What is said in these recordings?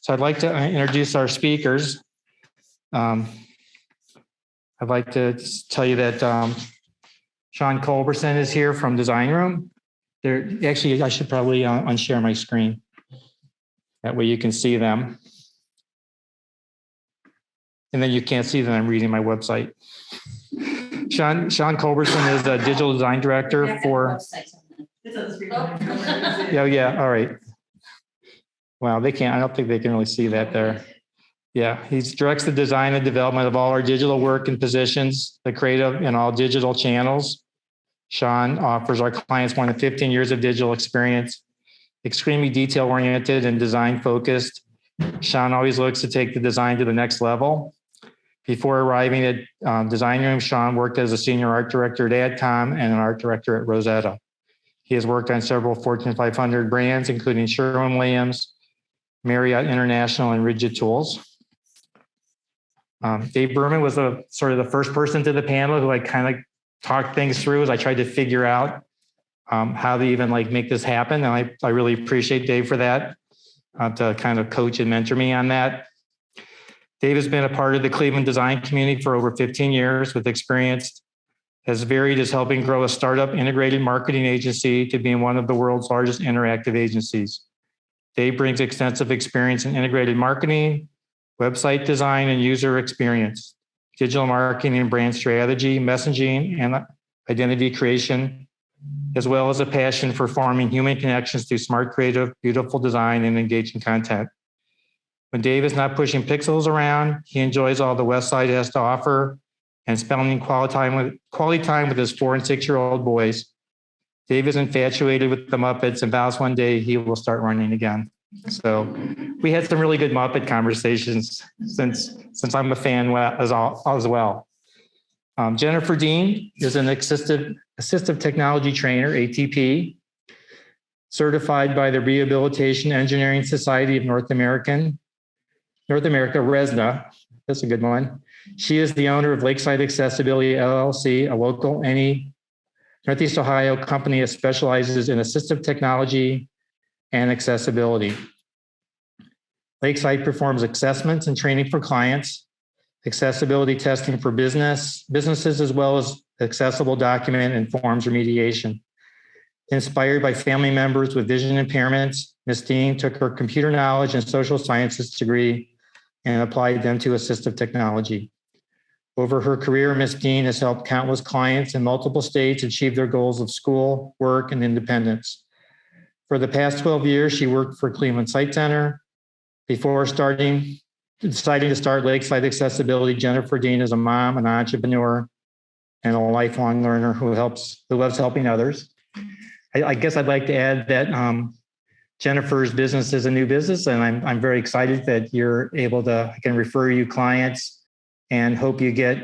So I'd like to introduce our speakers. I'd like to tell you that Shaun Culbertson is here from Design Room. Actually, I should probably unshare my screen. That way you can see them. And then you can't see that I'm reading my website. Shaun Culbertson is a digital design director for. Yeah, all right. Wow, they can't. I don't think they can really see that there. Yeah, he directs the design and development of all our digital work and positions, the creative and all digital channels. Shaun offers our clients more than 15 years of digital experience, extremely detail-oriented and design-focused. Shaun always looks to take the design to the next level. Before arriving at Design Room, Shaun worked as a senior art director at Adcom and an art director at Rosetta. He has worked on several Fortune 500 brands, including Sherwin-Williams, Marriott International, and Rigid Tools. Dave Berman was sort of the first person to the panel who I kind of talked things through as I tried to figure out how to even make this happen. And I really appreciate Dave for that, to kind of coach and mentor me on that. Dave has been a part of the Cleveland design community for over 15 years with experience as varied as helping grow a startup integrated marketing agency to being one of the world's largest interactive agencies. Dave brings extensive experience in integrated marketing, website design and user experience, digital marketing and brand strategy, messaging and identity creation, as well as a passion for forming human connections through smart, creative, beautiful design and engaging content. When Dave is not pushing pixels around, he enjoys all the Westside has to offer and spending quality time with his 4 and 6-year-old boys. Dave is infatuated with the Muppets and vows one day he will start running again. So we had some really good Muppet conversations since I'm a fan as well. Jennifer Dean is an assistive technology trainer, ATP, certified by the Rehabilitation Engineering Society of North America, RESNA. That's a good one. She is the owner of Lakeside Accessibility LLC, a local Northeast Ohio company that specializes in assistive technology and accessibility. Lakeside performs assessments and training for clients, accessibility testing for businesses, as well as accessible document and forms remediation. Inspired by family members with vision impairments, Ms. Dean took her computer knowledge and social sciences degree and applied them to assistive technology. Over her career, Ms. Dean has helped countless clients in multiple states achieve their goals of school, work, and independence. For the past 12 years, she worked for Cleveland Site Center. Before deciding to start Lakeside Accessibility, Jennifer Dean is a mom, an entrepreneur, and a lifelong learner who loves helping others. I guess I'd like to add that Jennifer's business is a new business, and I'm very excited that you're able to, I can refer you clients and hope you get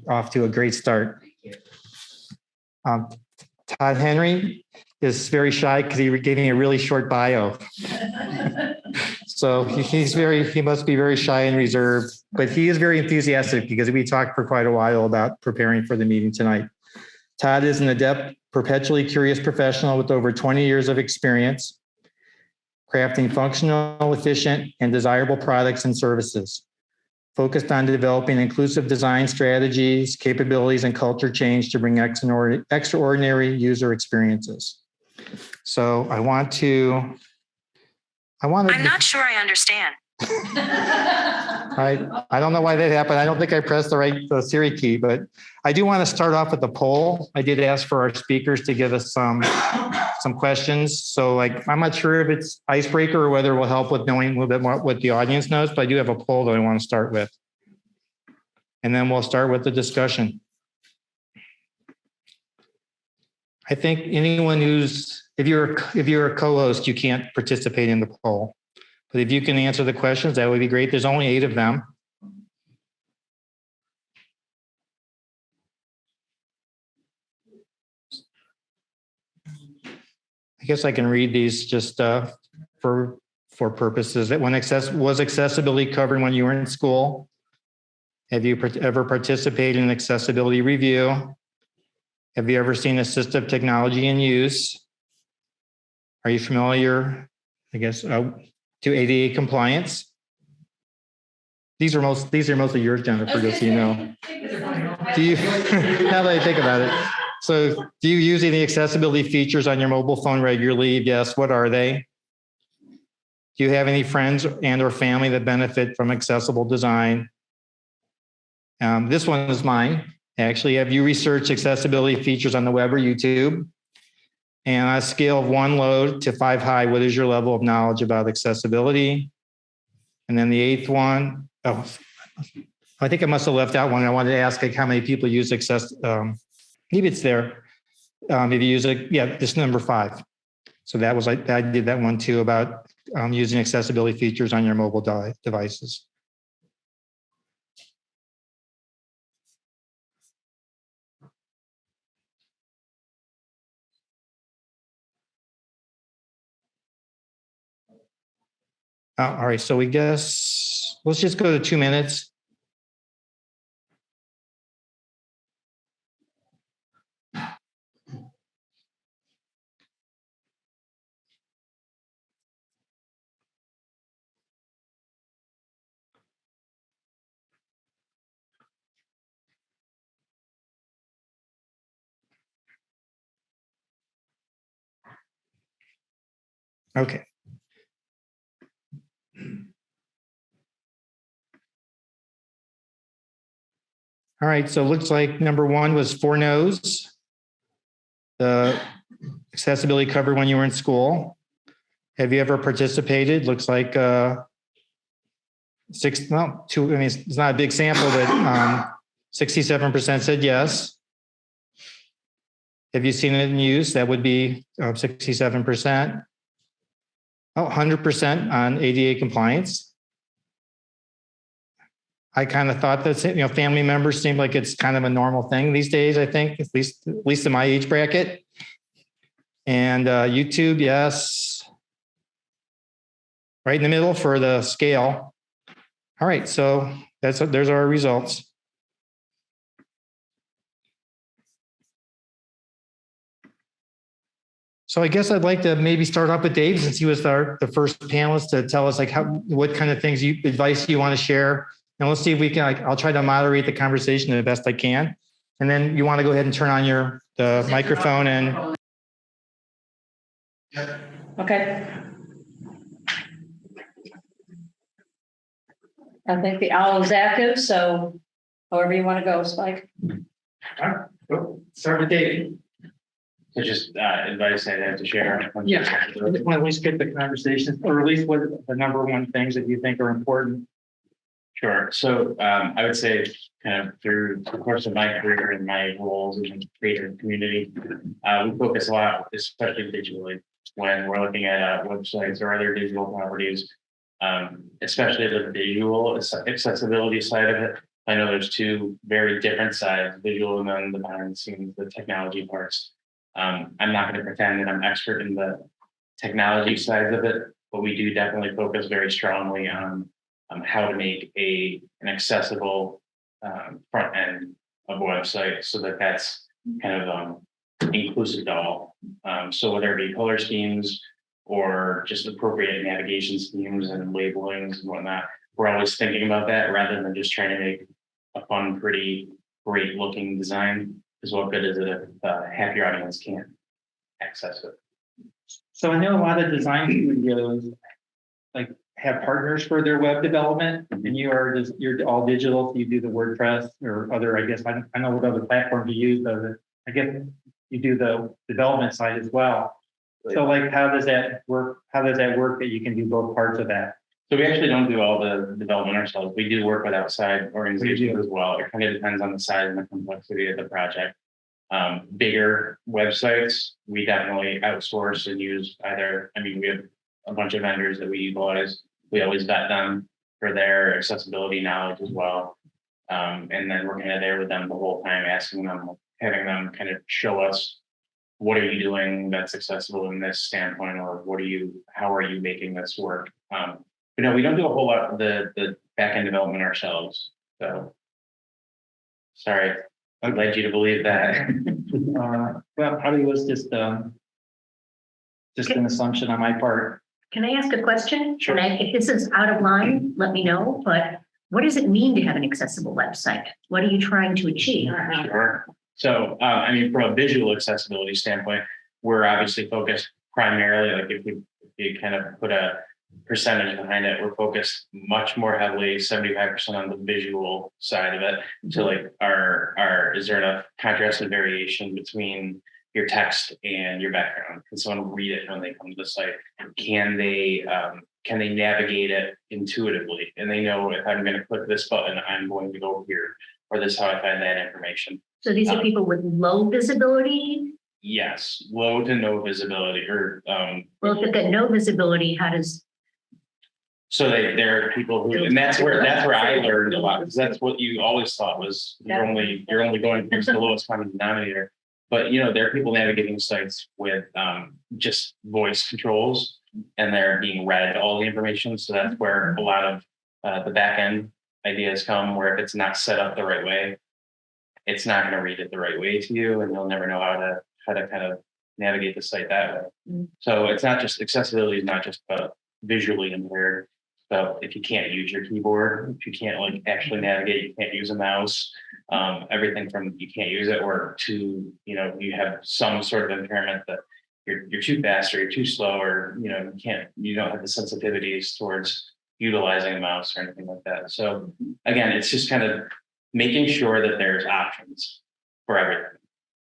off to a great start. Todd Henry is very shy because he gave me a really short bio. So he must be very shy and reserved, but he is very enthusiastic because we talked for quite a while about preparing for the meeting tonight. Todd is an adept, perpetually curious professional with over 20 years of experience crafting functional, efficient, and desirable products and services, focused on developing inclusive design strategies, capabilities, and culture change to bring extraordinary user experiences. So I'm not sure I understand. I don't know why that happened. I don't think I pressed the Siri key, but I do want to start off with the poll. I did ask for our speakers to give us some questions. So I'm not sure if it's icebreaker or whether it will help with knowing a little bit more what the audience knows, but I do have a poll that I want to start with. And then we'll start with the discussion. I think anyone if you're a co-host, you can't participate in the poll. But if you can answer the questions, that would be great. There's only 8 of them. I guess I can read these just for purposes. That was accessibility covered when you were in school? Have you ever participated in an accessibility review? Have you ever seen assistive technology in use? Are you familiar, to ADA compliance? These are mostly yours, Jennifer, just so you know. Do you, now that I think about it, so do you use any accessibility features on your mobile phone regularly? Yes, what are they? Do you have any friends and or family that benefit from accessible design? This one is mine. Actually, have you researched accessibility features on the web or YouTube? And on a scale of 1 low to 5 high, what is your level of knowledge about accessibility? And then the 8th one, oh, I think I must have left out one. I wanted to ask like how many people use maybe it's there. If you use it, yeah, this number 5. So that was like, I did that one too about using accessibility features on your mobile devices. All right, so we guess, let's just go to 2 minutes. Okay. All right, so it looks like number 1 was 4 no's. The accessibility covered when you were in school. Have you ever participated? Looks like 6, well, 2, I mean, it's not a big sample, but 67% said yes. Have you seen it in use? That would be 67%. Oh, 100% on ADA compliance. I kind of thought that, family members seem like it's kind of a normal thing these days, I think, at least in my age bracket. And YouTube, yes. Right in the middle for the scale. All right, so there's our results. So I guess I'd like to maybe start off with Dave, since he was the first panelist, to tell us like what kind of things advice you want to share. And we'll see if we can, I'll try to moderate the conversation the best I can. And then you want to go ahead and turn on the microphone and. Okay. I think the owl is active, so however you want to go, Spike. All right, go. Start with Dave. So just advice I'd have to share. Yeah, I just want to at least get the conversation, or at least what are the number 1 things that you think are important. Sure. So I would say kind of through the course of my career and my roles in the creative community, we focus a lot, especially digitally, when we're looking at websites or other digital properties, especially the visual accessibility side of it. I know there's 2 very different sides, visual and then the behind the scenes, the technology parts. I'm not going to pretend that I'm expert in the technology side of it, but we do definitely focus very strongly on how to make an accessible front end of a website so that that's kind of inclusive to all. So whether it be color schemes or just appropriate navigation schemes and labelings and whatnot, we're always thinking about that rather than just trying to make a fun, pretty, great looking design. Because what good is it if half your audience can't access it? So I know a lot of design studios like have partners for their web development, and you're all digital. So you do the WordPress or other, I guess, I don't know what other platforms you use, but I guess you do the development side as well. So like, how does that work? How does that work that you can do both parts of that? So we actually don't do all the development ourselves. We do work with outside organizations as well. It kind of depends on the size and the complexity of the project. Bigger websites, we definitely outsource and use we have a bunch of vendors that we utilize. We always vet them for their accessibility knowledge as well. And then we're kind of there with them the whole time, asking them, having them kind of show us, what are you doing that's accessible in this standpoint, or how are you making this work? But no, we don't do a whole lot of the back-end development ourselves. So sorry, I led you to believe that. Well, probably was just an assumption on my part. Can I ask a question? Sure. If this is out of line, let me know, but what does it mean to have an accessible website? What are you trying to achieve? Sure. So, I mean, from a visual accessibility standpoint, we're obviously focused primarily, like if you kind of put a percentage behind it, we're focused much more heavily, 75% on the visual side of it. So like is there enough contrast and variation between your text and your background? Can someone read it when they come to the site? Can they navigate it intuitively? And they know if I'm going to click this button, I'm going to go here, or this is how I find that information. So these are people with low visibility? Yes, low to no visibility, or Well, if they've got no visibility, how does? so there are people who, and that's where I learned a lot, because that's what you always thought was you're only going towards the lowest common denominator. But there are people navigating sites with just voice controls, and they're being read all the information. So that's where a lot of the back end ideas come, where if it's not set up the right way, it's not going to read it the right way to you, and you'll never know how to kind of navigate the site that way. So it's not just accessibility is not just about visually impaired. So if you can't use your keyboard, if you can't like actually navigate, you can't use a mouse, everything from you can't use it, or to you have some sort of impairment that you're too fast or you're too slow, or you don't have the sensitivities towards utilizing a mouse or anything like that. So again, it's just kind of making sure that there's options for everything.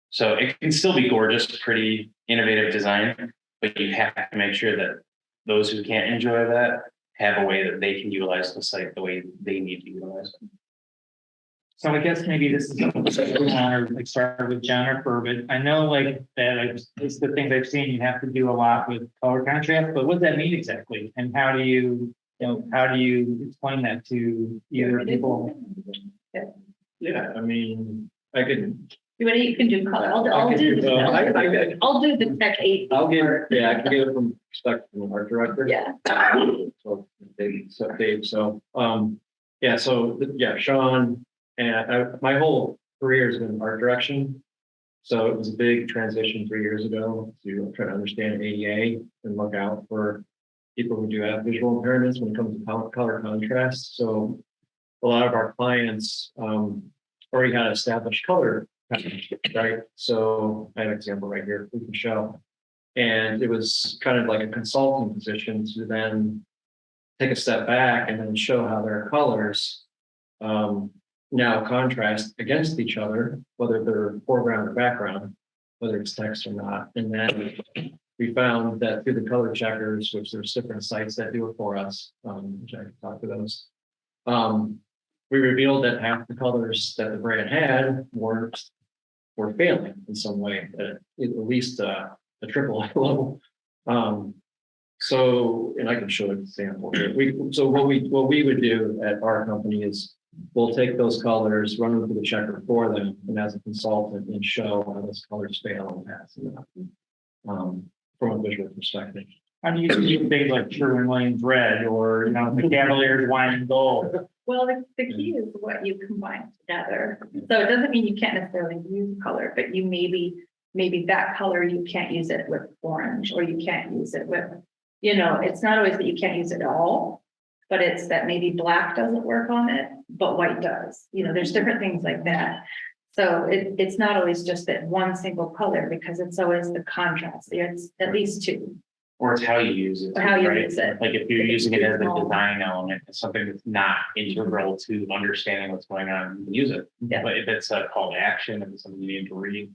So it can still be gorgeous, pretty innovative design, but you have to make sure that those who can't enjoy that have a way that they can utilize the site the way they need to utilize it. So I guess maybe this is something that we want to like start with Jennifer, but I know like that it's the things I've seen, you have to do a lot with color contrast, but what does that mean exactly? And how do you explain that to either people? Yeah, I mean, I could. You can do color. I'll do the tech 8. I can get it from perspective from an art director. Yeah. So Shaun and my whole career has been art direction. So it was a big transition 3 years ago to try to understand ADA and look out for people who do have visual impairments when it comes to color contrast. So a lot of our clients already had established color, right? So I have an example right here we can show. And it was kind of like a consulting position to then take a step back and then show how their colors now contrast against each other, whether they're foreground or background, whether it's text or not. And then we found that through the color checkers, which there's different sites that do it for us, which I can talk to those. We revealed that half the colors that the brand had were failing in some way, at least a triple level. So, and I can show an example here. So what we would do at our company is we'll take those colors, run them through the checker for them, and as a consultant, and show how those colors fail and pass from a visual perspective. How do you do things like Sherwin-Williams red, or the Cavaliers wine and gold? Well, the key is what you combine together. So it doesn't mean you can't necessarily use color, but you maybe that color, you can't use it with orange, or you can't use it with, it's not always that you can't use it at all, but it's that maybe black doesn't work on it, but white does. There's different things like that. So it's not always just that one single color, because it's always the contrast. It's at least two. Or it's how you use it. Or how you use it. Like if you're using it as a design element, it's something that's not integral to understanding what's going on, you can use it. Yeah. But if it's a call to action, if it's something you need to read,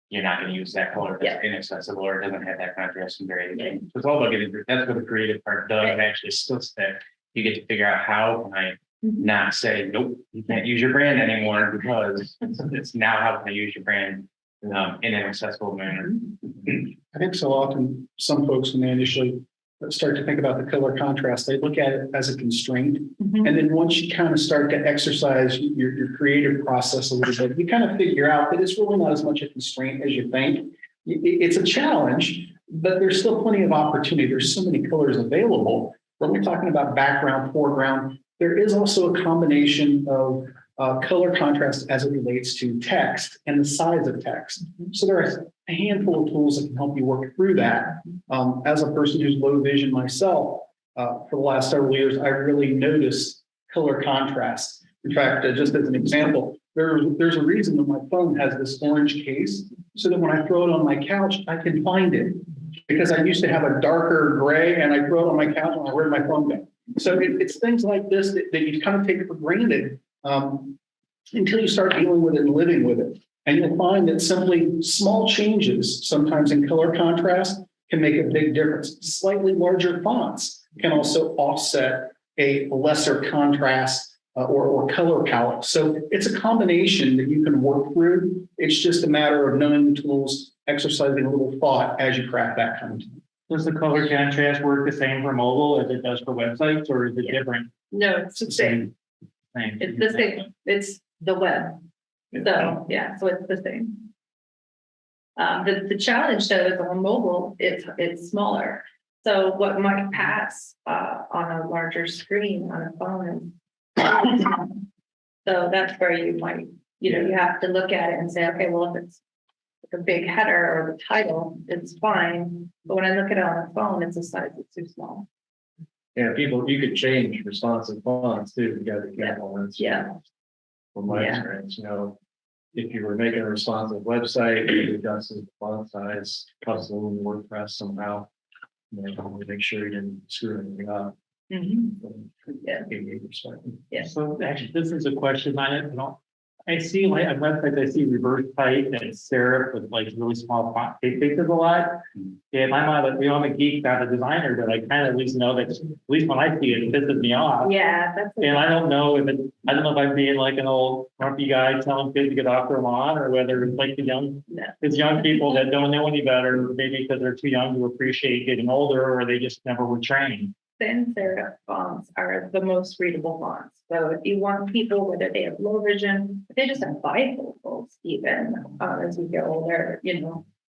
you're not going to use that color if it's inaccessible or it doesn't have that contrast and variation. So it's all about that's where the creative part does actually still stick. You get to figure out how can I not say, nope, you can't use your brand anymore, because it's now how can I use your brand in an accessible manner. I think so often some folks, when they initially start to think about the color contrast, they look at it as a constraint. And then once you kind of start to exercise your creative process a little bit, you kind of figure out that it's really not as much a constraint as you think. It's a challenge, but there's still plenty of opportunity. There's so many colors available. When we're talking about background, foreground, there is also a combination of color contrast as it relates to text and the size of text. So there are a handful of tools that can help you work through that. As a person who's low vision myself, for the last several years, I really noticed color contrast. In fact, just as an example, there's a reason that my phone has this orange case, so that when I throw it on my couch, I can find it. Because I used to have a darker gray and I throw it on my couch and I wear my phone down. So it's things like this that you kind of take for granted until you start dealing with it and living with it. And you'll find that simply small changes, sometimes in color contrast, can make a big difference. Slightly larger fonts can also offset a lesser contrast or color palette. So it's a combination that you can work through. It's just a matter of knowing the tools, exercising a little thought as you craft that content. Does the color contrast work the same for mobile as it does for websites, or is it different? No, it's the same. It's the same. It's the web. So, yeah, so it's the same. The challenge though is on mobile, it's smaller. So what might pass on a larger screen on a phone is so that's where you might, you have to look at it and say, okay, well, if it's like a big header or the title, it's fine. But when I look at it on a phone, it's a size that's too small. Yeah, you could change responsive fonts too. You got to be careful. That's from my experience, if you were making a responsive website, you adjusted the font size, custom WordPress somehow. Make sure you didn't screw anything up. Yeah. So actually, this is a question I see like on websites, I see reverse type and serif with like really small font. It fixes a lot. Yeah, my mom, I'm a geek, not a designer, but I kind of at least know that at least when I see it, it pisses me off. Yeah, that's And I don't know if I'm being like an old grumpy guy telling kids to get off their lawn, or whether it's like it's young people that don't know any better, maybe because they're too young to appreciate getting older, or they just never were trained. sans serif fonts are the most readable fonts. So if you want people, whether they have low vision, if they just have bifocals, even as we get older,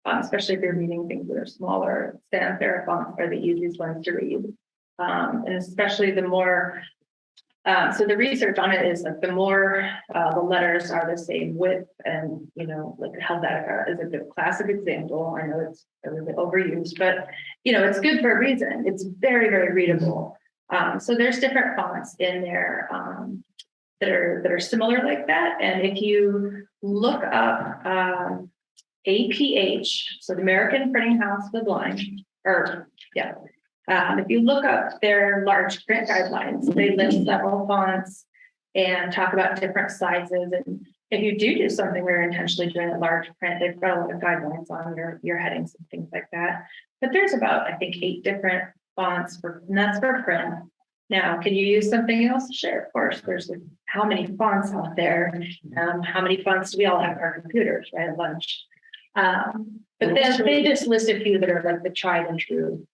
especially if you're reading things that are smaller, sans serif fonts are the easiest ones to read. And especially the more, so the research on it is that the more the letters are the same width, and like Helvetica is a good classic example. I know it's a little bit overused, but it's good for a reason. It's very, very readable. So there's different fonts in there that are similar like that. And if you look up APH, so the American Printing House for the Blind, if you look up their large print guidelines, they list several fonts and talk about different sizes. And if you do something where you're intentionally doing a large print, they've got a lot of guidelines on your headings and things like that. But there's about, I think, 8 different fonts and that's for print. Now, can you use something else to share? Of course, there's how many fonts out there? How many fonts do we all have on our computers, right, at lunch? But then they just list a few that are like the tried and true.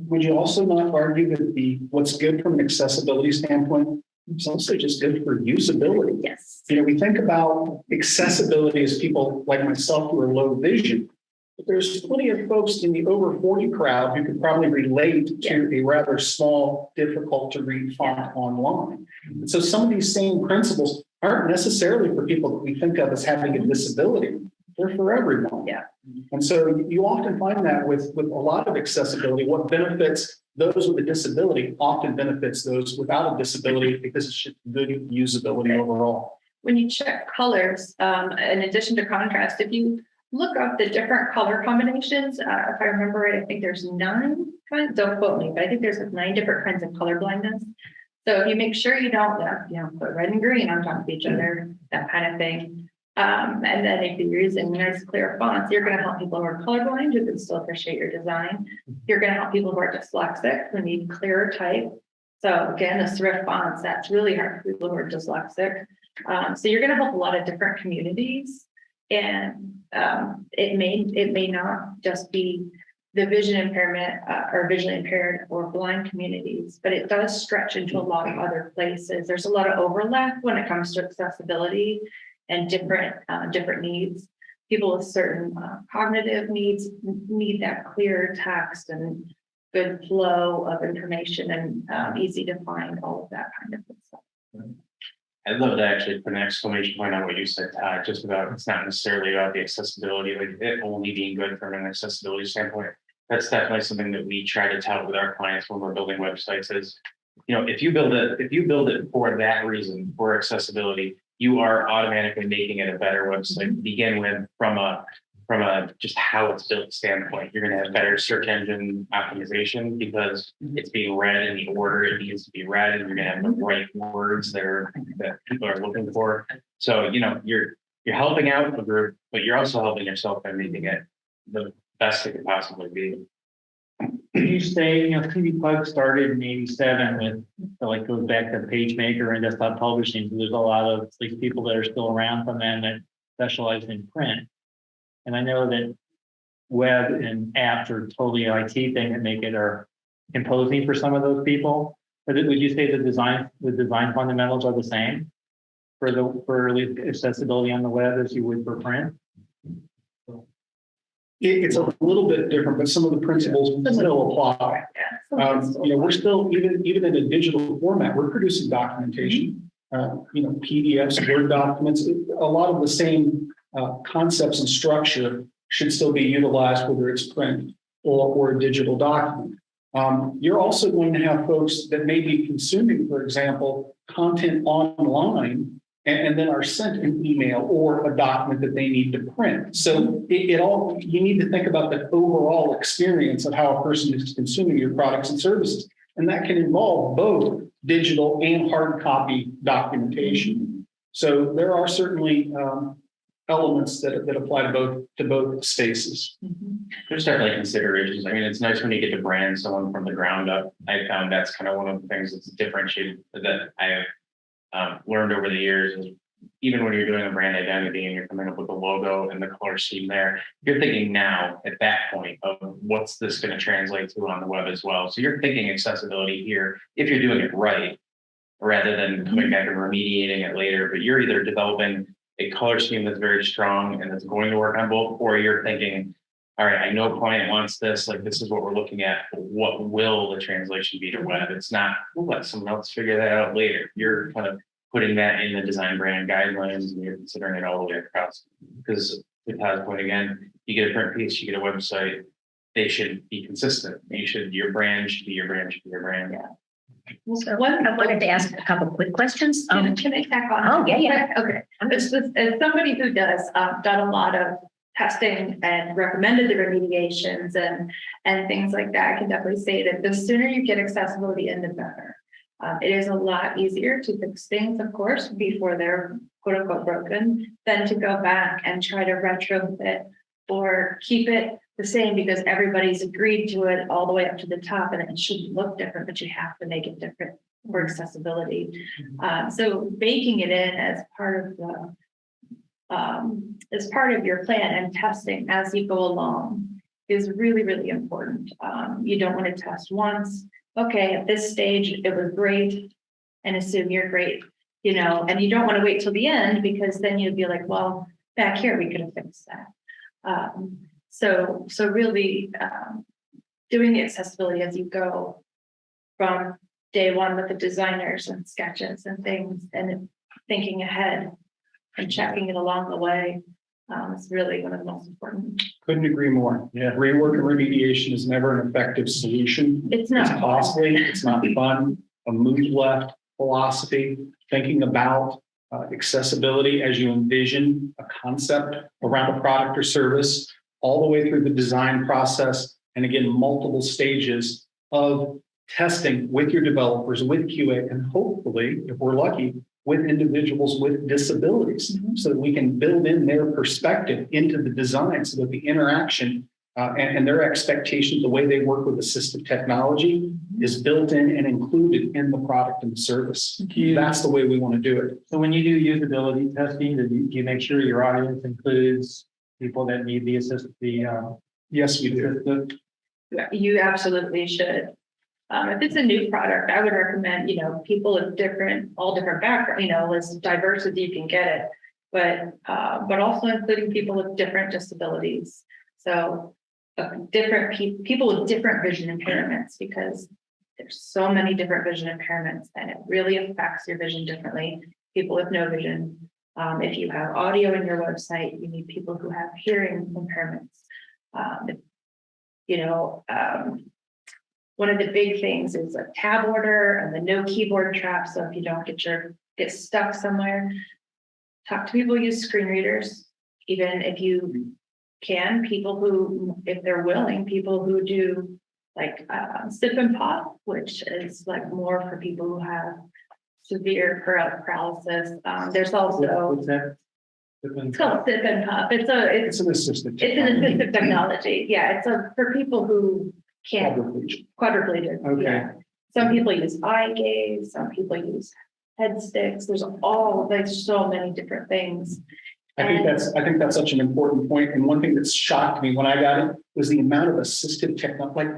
Would you also not argue that what's good from an accessibility standpoint is also just good for usability? Yes. We think about accessibility as people like myself who are low vision, but there's plenty of folks in the over 40 crowd who could probably relate to a rather small, difficult to read font online. And so some of these same principles aren't necessarily for people that we think of as having a disability. They're for everyone. Yeah. And so you often find that with a lot of accessibility, what benefits those with a disability often benefits those without a disability, because it's just good usability overall. When you check colors, in addition to contrast, if you look up the different color combinations, if I remember right, I think there's 9 kinds, don't quote me, but I think there's 9 different kinds of color blindness. So if you make sure you don't put red and green on top of each other, that kind of thing. And then if you're using nice clear fonts, you're going to help people who are colorblind who can still appreciate your design. You're going to help people who are dyslexic who need clearer type. So again, the serif fonts, that's really hard for people who are dyslexic. So you're going to help a lot of different communities, and it may not just be the vision impairment or visually impaired or blind communities, but it does stretch into a lot of other places. There's a lot of overlap when it comes to accessibility and different needs. People with certain cognitive needs need that clear text and good flow of information and easy to find, all of that kind of stuff. I'd love to actually put an exclamation point on what you said, Todd, just about, it's not necessarily about the accessibility, like it only being good from an accessibility standpoint. That's definitely something that we try to tout with our clients when we're building websites is if you build it for that reason, for accessibility, you are automatically making it a better website to begin with from a just how it's built standpoint. You're going to have better search engine optimization because it's being read in the order it needs to be read, and you're going to have the right words that people are looking for. So, you're helping out the group, but you're also helping yourself by making it the best it could possibly be. You say, CD Plug started in '87 with, so like goes back to PageMaker and desktop publishing. So there's a lot of like people that are still around from then that specialize in print. And I know that web and apps are totally IT thing that make it are imposing for some of those people. But would you say the design fundamentals are the same for accessibility on the web as you would for print? It's a little bit different, but some of the principles still apply. We're still, even in a digital format, we're producing documentation, PDFs, Word documents, a lot of the same concepts and structure should still be utilized, whether it's print or a digital document. You're also going to have folks that may be consuming, for example, content online and then are sent an email or a document that they need to print. So you need to think about the overall experience of how a person is consuming your products and services. And that can involve both digital and hard copy documentation. So there are certainly elements that apply to both spaces. There's definitely considerations. I mean, it's nice when you get to brand someone from the ground up. I found that's kind of one of the things that's differentiated that I have learned over the years. Is even when you're doing a brand identity and you're coming up with a logo and the color scheme there, you're thinking now at that point of what's this going to translate to on the web as well. So you're thinking accessibility here if you're doing it right, rather than coming back and remediating it later. But you're either developing a color scheme that's very strong and that's going to work on both, or you're thinking, all right, I know client wants this, like this is what we're looking at, but what will the translation be to web? It's not, we'll let someone else figure that out later. You're kind of putting that in the design brand guidelines and you're considering it all the way across. Because to Todd's point again, you get a print piece, you get a website, they should be consistent. Your brand should be your brand, Yeah. So I wanted to ask a couple quick questions. Can I tack on? Oh, yeah. Okay. As somebody who does done a lot of testing and recommended the remediations and things like that, I can definitely say that the sooner you get accessibility in, the better. It is a lot easier to fix things, of course, before they're quote unquote broken, than to go back and try to retrofit or keep it the same because everybody's agreed to it all the way up to the top, and it shouldn't look different, but you have to make it different for accessibility. So baking it in as part of your plan and testing as you go along is really, really important. You don't want to test once. Okay, at this stage, it was great, and assume you're great, and you don't want to wait till the end because then you'd be like, well, back here, we could have fixed that. So really doing the accessibility as you go from day one with the designers and sketches and things and thinking ahead and checking it along the way is really one of the most important. Couldn't agree more. Yeah. Rework and remediation is never an effective solution. It's not It's costly. It's not fun. A move left philosophy, thinking about accessibility as you envision a concept around a product or service, all the way through the design process. And again, multiple stages of testing with your developers, with QA, and hopefully, if we're lucky, with individuals with disabilities, so that we can build in their perspective into the design so that the interaction and their expectations, the way they work with assistive technology is built in and included in the product and the service. That's the way we want to do it. So when you do usability testing, do you make sure your audience includes people that need the assist? Yes, we do. You absolutely should. If it's a new product, I would recommend, people of all different backgrounds, as diverse as you can get it, but also including people with different disabilities. So different people with different vision impairments, because there's so many different vision impairments and it really affects your vision differently. People with no vision. If you have audio in your website, you need people who have hearing impairments. one of the big things is a tab order and the no keyboard trap. So if you don't get stuck somewhere, talk to people who use screen readers, even if you can, people who, if they're willing, people who do like sip and pop, which is like more for people who have severe paralysis. There's also, What's that? it's called sip and pop. It's an assistive. it's an assistive technology. Yeah, it's for people who can't quadriplegic. Okay. Yeah. Some people use eye gaze, some people use head sticks. There's so many different things. I think that's such an important point. And one thing that shocked me when I got it was the amount of assistive technology. Like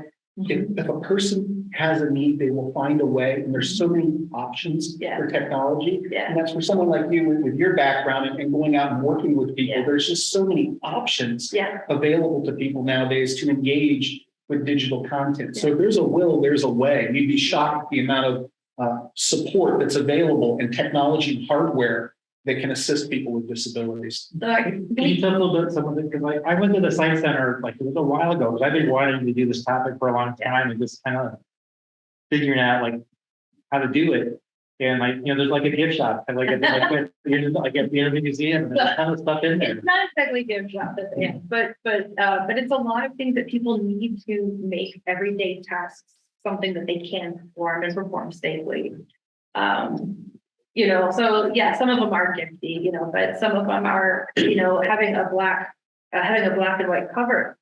if a person has a need, they will find a way. And there's so many options for technology. Yeah. And that's for someone like you with your background and going out and working with people. Yeah. There's just so many options available to people nowadays to engage with digital content. So if there's a will, there's a way. You'd be shocked at the amount of support that's available and technology and hardware that can assist people with disabilities. Can you tell a little bit some of it? Because I went to the science center like it was a while ago, because I've been wanting to do this topic for a long time and just kind of figuring out like how to do it. And like, there's like a gift shop, at the Interview Museum, and there's a ton of stuff in there. It's not exactly gift shop at the end, but it's a lot of things that people need to make everyday tasks something that they can perform and perform safely. So yeah, some of them are gifty, but some of them are, having a black and white color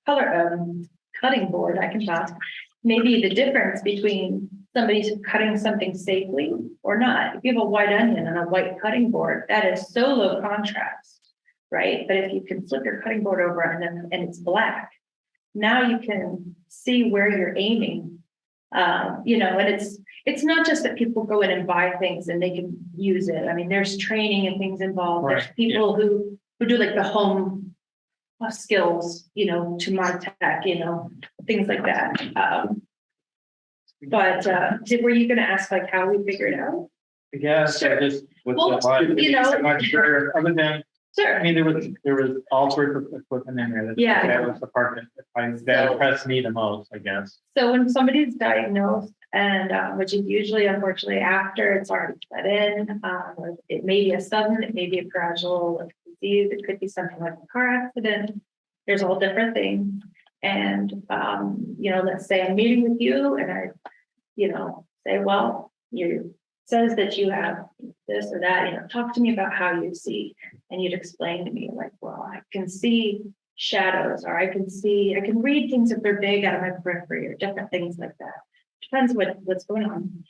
cutting board. I can talk. Maybe the difference between somebody's cutting something safely or not. If you have a white onion and a white cutting board, that is so low contrast, right? But if you can flip your cutting board over and it's black, now you can see where you're aiming. And it's not just that people go in and buy things and they can use it. I mean, there's training and things involved. There's people who do like the home skills, to MarTech, things like that. But were you going to ask like how we figured it out? Yes, Sure. I just with Well, I'm not sure. Other than Sure. I mean, there was all sorts of equipment in there. That was the part that impressed me the most, I guess. So when somebody's diagnosed, and which is usually, unfortunately, after it's already set in, it may be a sudden, it may be a gradual disease, it could be something like a car accident. There's all different things. And, let's say I'm meeting with you and I, say, well, says that you have this or that, talk to me about how you see. And you'd explain to me like, well, I can see shadows, or I can read things if they're big out of my periphery, or different things like that. Depends what's going on.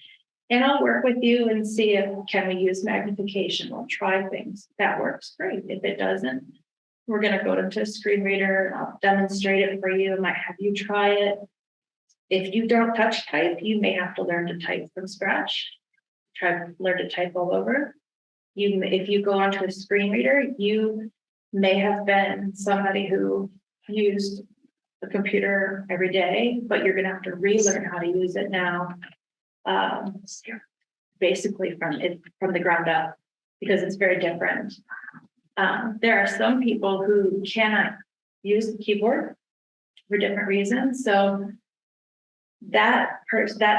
And I'll work with you and see if can we use magnification. We'll try things. That works great. If it doesn't, we're going to go into a screen reader and I'll demonstrate it for you. I might have you try it. If you don't touch type, you may have to learn to type from scratch. Learn to type all over. If you go onto a screen reader, you may have been somebody who used the computer every day, but you're going to have to relearn how to use it now, basically from the ground up, because it's very different. There are some people who cannot use the keyboard for different reasons. So that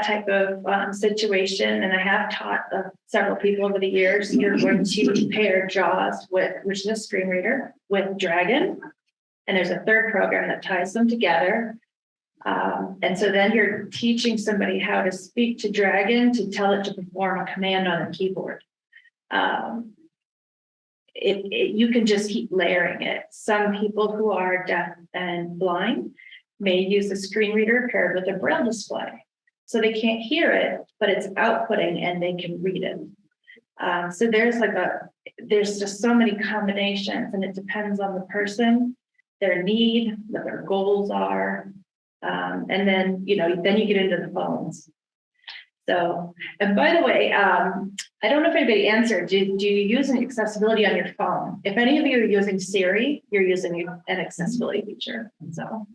type of situation, and I have taught several people over the years, you're going to pair JAWS which is a screen reader, with Dragon. And there's a third program that ties them together. And so then you're teaching somebody how to speak to Dragon to tell it to perform a command on a keyboard. You can just keep layering it. Some people who are deaf and blind may use a screen reader paired with a braille display. So they can't hear it, but it's outputting and they can read it. So there's just so many combinations, and it depends on the person, their need, what their goals are. And then you get into the phones. So, and by the way, I don't know if anybody answered, do you use an accessibility on your phone? If any of you are using Siri, you're using an accessibility feature. So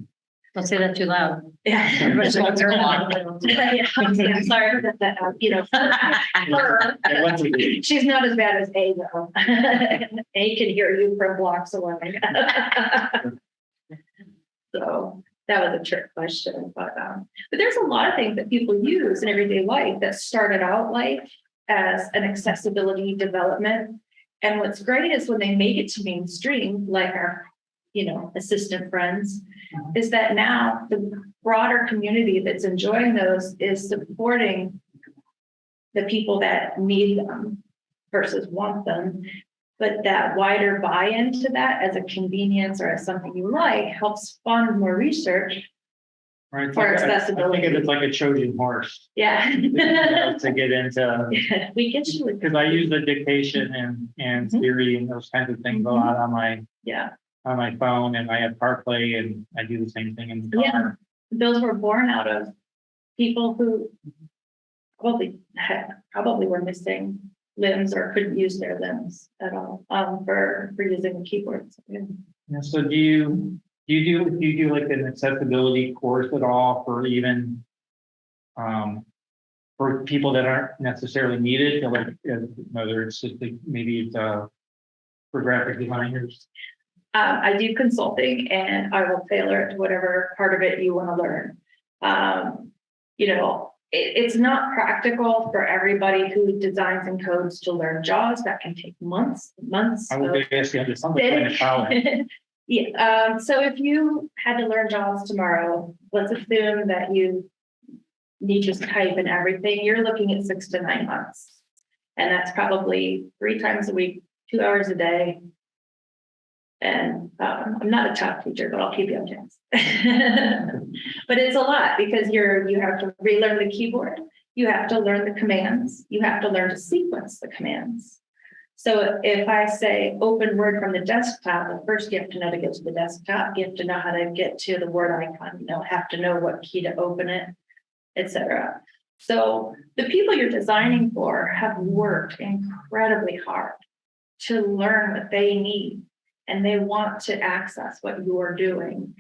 Don't say that too loud. yeah, Everybody's gonna turn on. yeah, I'm sorry that, she's not as bad as A though. A can hear you from blocks away. So, that was a trick question, but there's a lot of things that people use in everyday life that started out like as an accessibility development. And what's great is when they make it to mainstream, like our, assistant friends, is that now the broader community that's enjoying those is supporting the people that need them versus want them. But that wider buy-in to that as a convenience or as something you like helps fund more research. Right. For accessibility. I think it's like a Trojan horse. Yeah. To get into, We get you. because I use the dictation and Siri and those kinds of things a lot on my phone, and I have CarPlay, and I do the same thing in the car. Yeah. Those were born out of people who probably were missing limbs or couldn't use their limbs at all for using the keyboard. So, yeah. Yeah, so do you do like an accessibility course at all for even for people that aren't necessarily needed, like whether it's just like maybe it's for graphic designers? I do consulting, and I will tailor it to whatever part of it you want to learn. It's not practical for everybody who designs and codes to learn JAWS. That can take months. I would ask you something in college. Yeah. So if you had to learn JAWS tomorrow, let's assume that you need to type and everything. You're looking at 6 to 9 months, and that's probably 3 times a week, 2 hours a day. And I'm not a top teacher, but I'll keep you on chance. But it's a lot because you have to relearn the keyboard. You have to learn the commands. You have to learn to sequence the commands. So if I say open Word from the desktop, well, first you have to know to get to the desktop. You have to know how to get to the Word icon. Have to know what key to open it, etc. So the people you're designing for have worked incredibly hard to learn what they need, and they want to access what you're doing.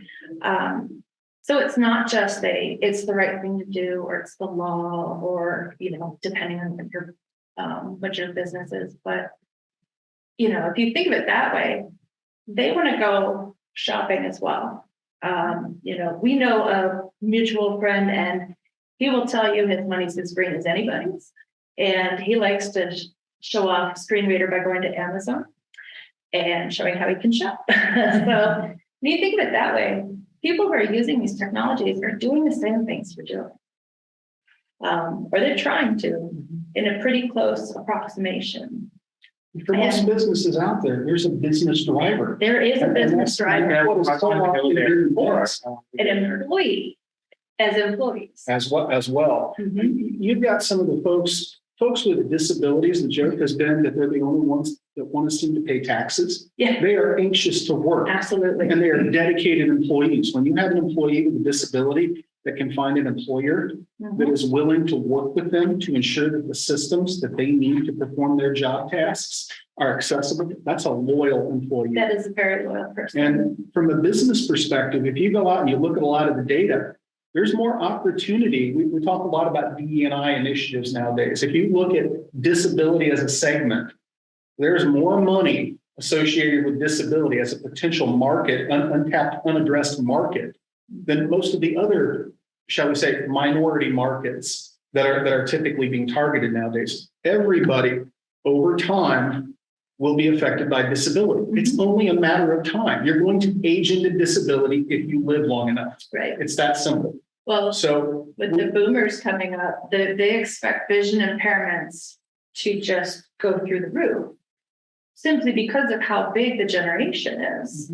So it's not just it's the right thing to do, or it's the law, or, depending on what your business is. But, if you think of it that way, they want to go shopping as well. We know a mutual friend, and he will tell you his money's as green as anybody's. And he likes to show off screen reader by going to Amazon and showing how he can shop. So when you think of it that way, people who are using these technologies are doing the same things you're doing. Or they're trying to in a pretty close approximation. For most businesses out there, there's a business driver. There is a business driver, an employee as employees. As well. You've got some of the folks with disabilities. The joke has been that they're the only ones that want to seem to pay taxes. Yeah. They are anxious to work. Absolutely. And they are dedicated employees. When you have an employee with a disability that can find an employer that is willing to work with them to ensure that the systems that they need to perform their job tasks are accessible, that's a loyal employee. That is a very loyal person. And from a business perspective, if you go out and you look at a lot of the data, there's more opportunity. We talk a lot about DE&I initiatives nowadays. If you look at disability as a segment, there's more money associated with disability as a potential market, untapped, unaddressed market, than most of the other, shall we say, minority markets that are typically being targeted nowadays. Everybody over time will be affected by disability. It's only a matter of time. You're going to age into disability if you live long enough. Right. It's that simple. Well, So with the boomers coming up, they expect vision impairments to just go through the roof, simply because of how big the generation is.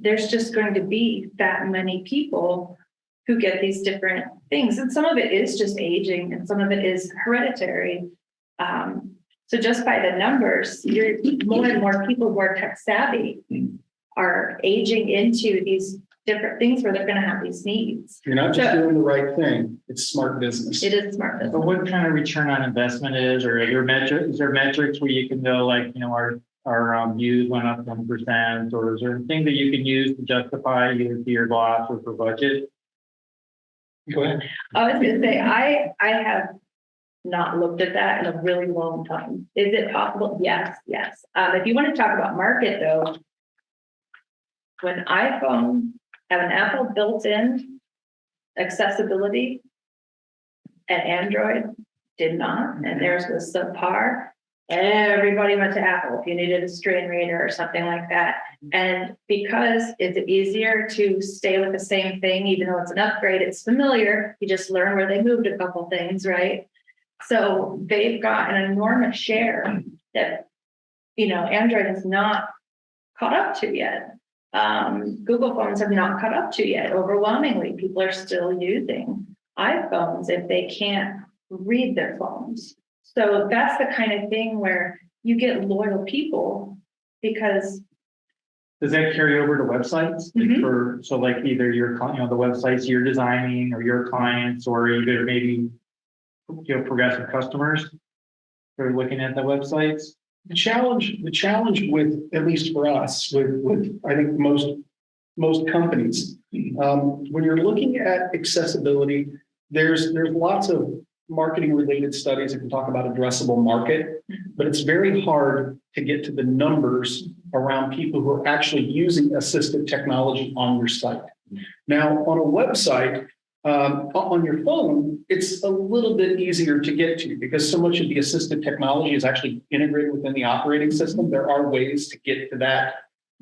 There's just going to be that many people who get these different things. And some of it is just aging, and some of it is hereditary. So just by the numbers, more and more people who are tech savvy are aging into these different things where they're going to have these needs. you're not just doing the right thing. It's smart business. It is smart business. But what kind of return on investment is there metrics where you can go like, our views went up 1%, or is there anything that you can use to justify either to your boss or for budget? Go ahead. I was going to say, I have not looked at that in a really long time. Is it possible? Yes. If you want to talk about market though, when iPhone have an Apple built-in accessibility, and Android did not, and theirs was subpar. Everybody went to Apple if you needed a screen reader or something like that. And because it's easier to stay with the same thing, even though it's an upgrade, it's familiar. You just learn where they moved a couple things, right? So they've got an enormous share that, Android has not caught up to yet. Google phones have not caught up to yet. Overwhelmingly, people are still using iPhones if they can't read their phones. So that's the kind of thing where you get loyal people because. Does that carry over to websites? Like so like either your, the websites you're designing or your clients, or either maybe, progressive customers who are looking at the websites? The challenge with, at least for us, with I think most companies, when you're looking at accessibility, there's lots of marketing related studies that can talk about addressable market, but it's very hard to get to the numbers around people who are actually using assistive technology on your site. Now, on a website, on your phone, it's a little bit easier to get to because so much of the assistive technology is actually integrated within the operating system. There are ways to get to that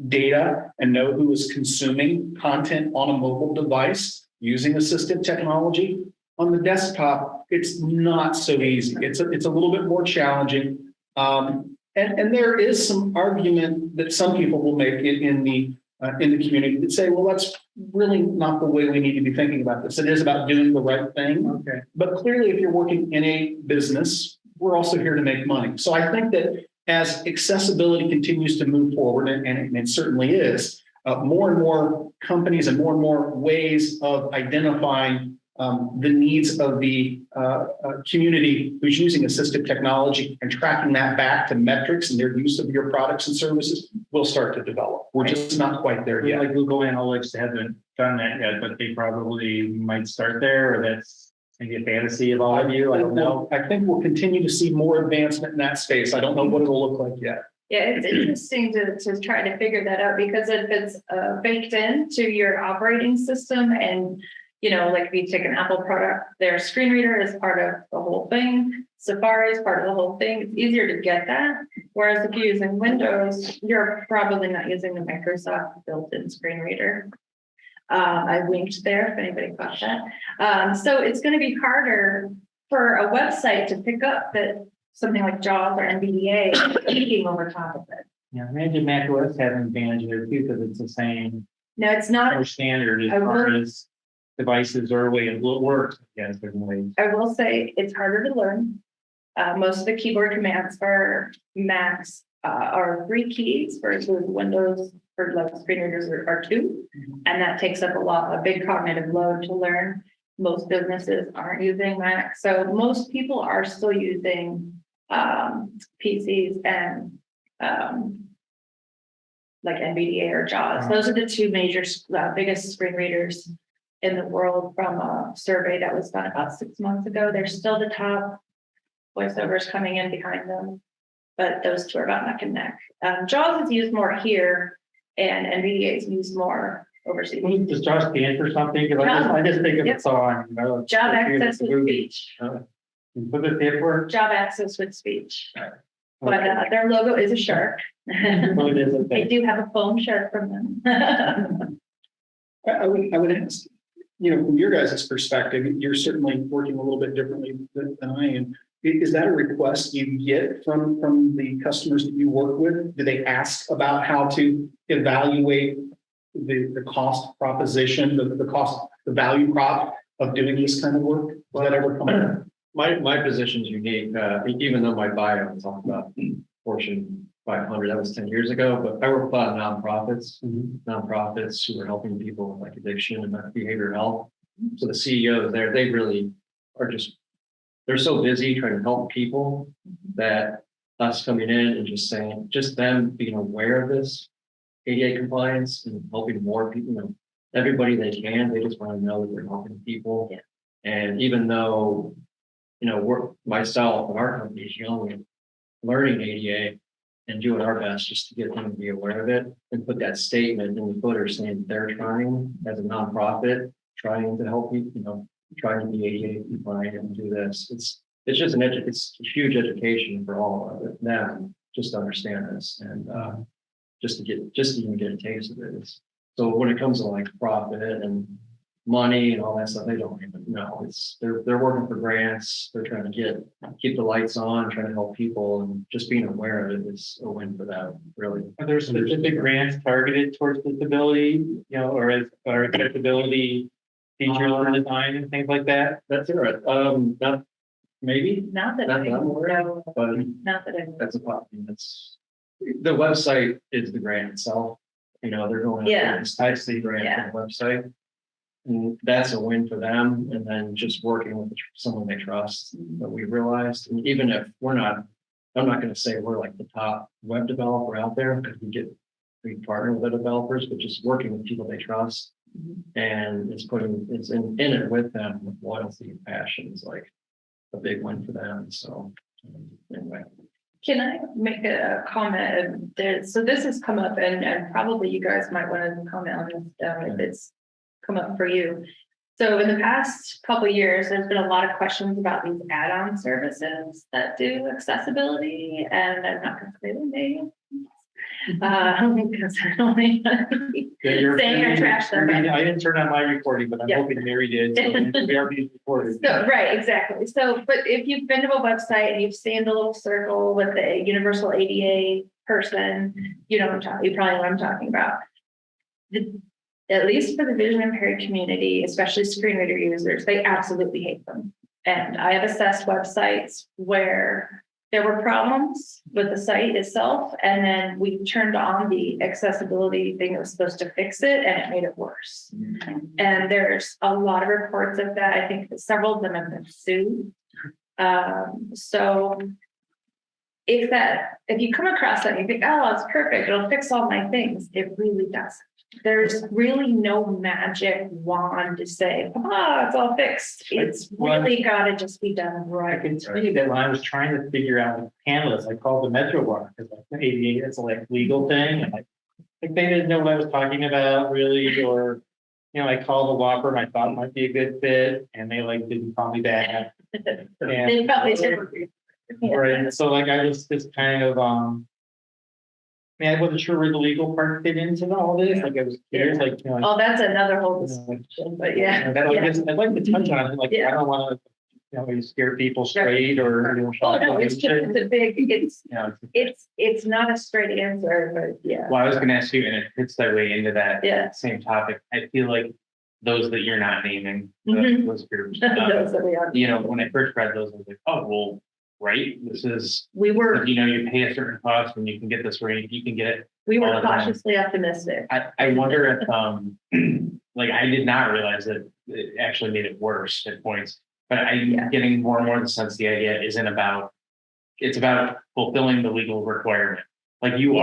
data and know who is consuming content on a mobile device using assistive technology. On the desktop, it's not so easy. It's a little bit more challenging. And there is some argument that some people will make it in the community that say, well, that's really not the way we need to be thinking about this. It is about doing the right thing. Okay. But clearly, if you're working in a business, we're also here to make money. So I think that as accessibility continues to move forward, and it certainly is, more and more companies and more ways of identifying the needs of the community who's using assistive technology and tracking that back to metrics and their use of your products and services will start to develop. We're just not quite there yet. Like Google Analytics haven't done that yet, but they probably might start there, or that's maybe a fantasy of all of you. I don't know. I think we'll continue to see more advancement in that space. I don't know what it'll look like yet. Yeah, it's interesting to try to figure that out because if it's baked into your operating system and like if you take an Apple product, their screen reader is part of the whole thing. Safari is part of the whole thing. It's easier to get that. Whereas if you're using Windows, you're probably not using the Microsoft built-in screen reader. I winked there if anybody caught that. So it's going to be harder for a website to pick up that something like JAWS or NVDA speaking over top of it. Yeah, imagine Mac OS has an advantage there too, because it's the same. No, it's not. More standard as far as devices or way it works. Yeah, certain ways. I will say it's harder to learn. Most of the keyboard commands for Macs are 3 keys versus Windows for screen readers are 2. And that takes up a big cognitive load to learn. Most businesses aren't using Mac. So most people are still using PCs and like NVDA or JAWS. Those are the 2 major biggest screen readers in the world from a survey that was done about 6 months ago. They're still the top. VoiceOver's coming in behind them, but those 2 are about neck and neck. JAWS is used more here, and NVDA is used more overseas. Does JAWS stand for something? Because I just think of it on Job access with speech. What does it stand for? Job access with speech. But their logo is a shark. They do have a foam shark from them. I would ask, from your guys' perspective, you're certainly working a little bit differently than I am. Is that a request you get from the customers that you work with? Do they ask about how to evaluate the cost proposition, the value prop of doing this kind of work? Does that ever come up? My position is unique, even though my bio is talking about Fortune 500, that was 10 years ago, but I work with a lot of nonprofits who are helping people with like addiction and behavioral health. So the CEOs there, they really are they're so busy trying to help people that us coming in and just them being aware of this ADA compliance and helping more people, everybody they can, they just want to know that they're helping people. Yeah. And even though, myself and our company is young and learning ADA, and doing our best just to get them to be aware of it and put that statement in the footer saying they're trying as a nonprofit, trying to help you, trying to be ADA compliant and do this. It's just it's a huge education for all of them just to understand this and just to even get a taste of it. So when it comes to like profit and money and all that stuff, they don't even know. They're working for grants. They're trying to keep the lights on, trying to help people, and just being aware of it is a win for them. Really. Are there specific grants targeted towards disability, or accessibility features or design and things like that? That's it. Right. Not maybe. Not that Not that I'm aware of, but Not that I know. that's a problem. That's the website is the grant itself. They're going Yeah. I see grant for the website. And that's a win for them. And then just working with someone they trust that we realized. And even if I'm not going to say we're like the top web developer out there because we partner with the developers, but just working with people they trust and it's in it with them with loyalty and passion is like a big win for them. So anyway. Can I make a comment? So this has come up and probably you guys might want to comment on this if it's come up for you. So in the past couple of years, there's been a lot of questions about these add-on services that do accessibility, and I'm not going to say the name because I don't want to saying or trash them. I didn't turn on my recording, but I'm hoping Mary did. So we are being recorded. So, right, exactly. So, but if you've been to a website and you've seen the little circle with the universal ADA person, you probably know what I'm talking about. At least for the vision impaired community, especially screen reader users, they absolutely hate them. And I have assessed websites where there were problems with the site itself, and then we turned on the accessibility thing that was supposed to fix it, and it made it worse. And there's a lot of reports of that. I think that several of them have been sued. So if you come across that and you think, oh, it's perfect, it'll fix all my things, it really doesn't. There's really no magic wand to say, it's all fixed. It's really got to just be done right. I can tell you that when I was trying to figure out with panelists, I called the Metro Bar because like ADA is a legal thing. And they didn't know what I was talking about really, or I called the Whopper and I thought it might be a good fit, and they didn't call me back. They probably did. Right. So I was just kind of I wasn't sure where the legal part fit into all this. I was curious, oh, that's another whole discussion, but yeah. I'd like to touch on it. I don't want to, scare people straight or. Oh, no, it's a big, it's not a straight answer, but yeah. Well, I was going to ask you, and it fits that way into that same topic. I feel like those that you're not naming, those groups, those that we are. When I first read those, I was like, oh, well, right. This is, we were, you pay a certain cost when you can get this rate, you can get it. We were cautiously optimistic. I wonder if, I did not realize that it actually made it worse at points, but I'm getting more and more the sense the idea it's about fulfilling the legal requirement. You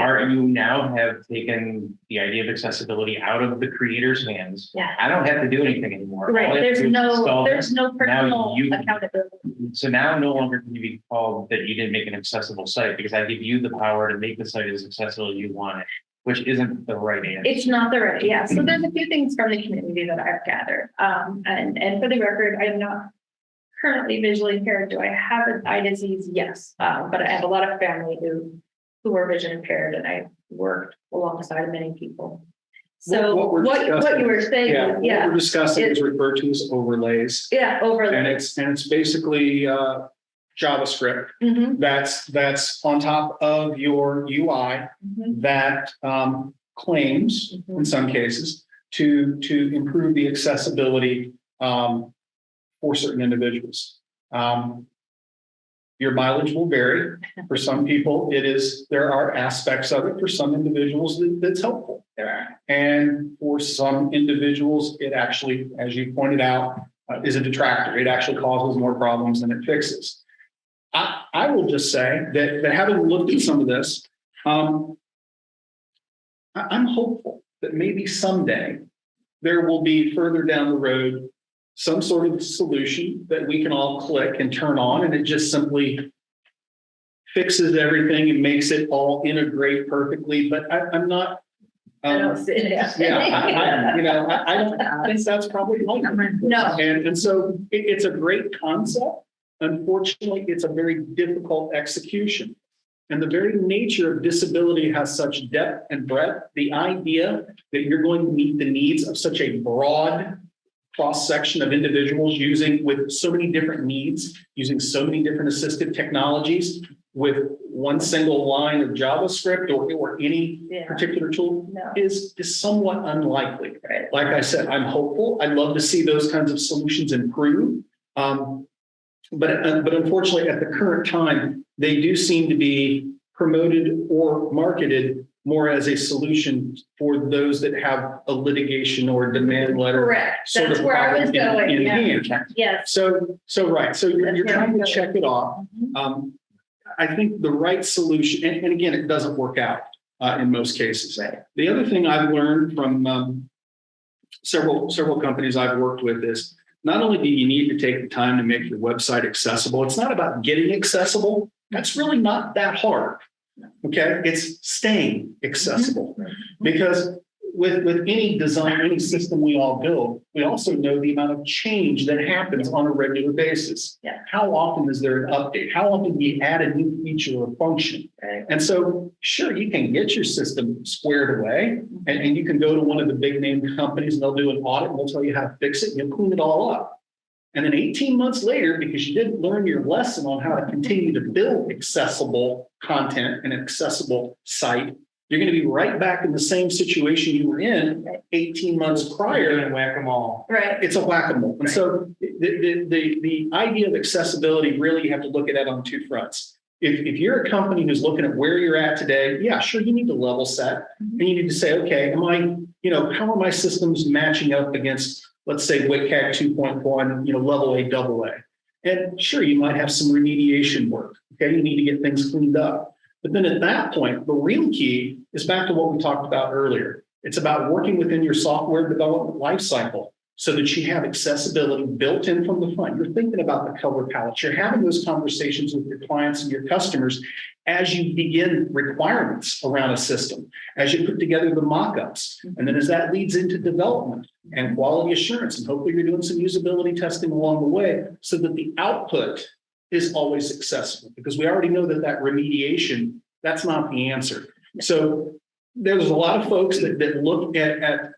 now have taken the idea of accessibility out of the creator's hands. Yeah. I don't have to do anything anymore. Right. There's no personal accountability. So now no longer can you be called that you didn't make an accessible site because I give you the power to make the site as accessible as you want it, which isn't the right answer. It's not the right, yeah. So there's a few things from the community that I've gathered. And for the record, I'm not currently visually impaired. Do I have an eye disease? Yes. But I have a lot of family who are vision impaired, and I worked alongside many people. So what you were saying, what we're discussing is referred to as overlays. Yeah, And overlays. it's basically JavaScript that's on top of your UI that claims in some cases to improve the accessibility for certain individuals. Your mileage will vary. For some people, there are aspects of it. For some individuals, that's helpful. There are. And for some individuals, it actually, as you pointed out, is a detractor. It actually causes more problems than it fixes. I will just say that having looked at some of this, I'm hopeful that maybe someday there will be further down the road some sort of solution that we can all click and turn on, and it just simply fixes everything and makes it all integrate perfectly, but I'm not. I don't see it. I don't think that's probably likely. No. And so it's a great concept. Unfortunately, it's a very difficult execution. And the very nature of disability has such depth and breadth. The idea that you're going to meet the needs of such a broad cross-section of individuals with so many different needs, using so many different assistive technologies with one single line of JavaScript or any particular tool is somewhat unlikely. Right. Like I said, I'm hopeful. I'd love to see those kinds of solutions improve. But unfortunately, at the current time, they do seem to be promoted or marketed more as a solution for those that have a litigation or demand letter. Correct. Sort That's of where I was problem in going. Yeah. hand. Yes. So right. So you're That's where trying I'm to going. check it off. I think the right solution, and again, it doesn't work out in most cases. Right. The other thing I've learned from several companies I've worked with is not only do you need to take the time to make your website accessible, it's not about getting accessible. That's really not that hard. Okay, it's staying accessible because with any design, any system we all build, we also know the amount of change that happens on a regular basis. Yeah. How often is there an update? How often do you add a new feature or function? Right. And so, sure, you can get your system squared away and you can go to one of the big name companies and they'll do an audit and they'll tell you how to fix it and you'll clean it all up. And then 18 months later, because you didn't learn your lesson on how to continue to build accessible content and an accessible site, you're going to be right back in the same situation you were in 18 months prior. Doing whack-a-mole. Right. It's a whack-a-mole. And so the idea of accessibility, really you have to look at that on two fronts. If you're a company who's looking at where you're at today, yeah, sure, you need to level set and you need to say, okay, how are my systems matching up against, let's say, WCAG 2.1, level A, double A. And sure, you might have some remediation work. Okay, you need to get things cleaned up. But then at that point, the real key is back to what we talked about earlier. It's about working within your software development lifecycle so that you have accessibility built in from the front. You're thinking about the color palette. You're having those conversations with your clients and your customers as you begin requirements around a system, as you put together the mock-ups. And then as that leads into development and quality assurance, and hopefully you're doing some usability testing along the way so that the output is always accessible, because we already know that remediation, that's not the answer. So there's a lot of folks that look at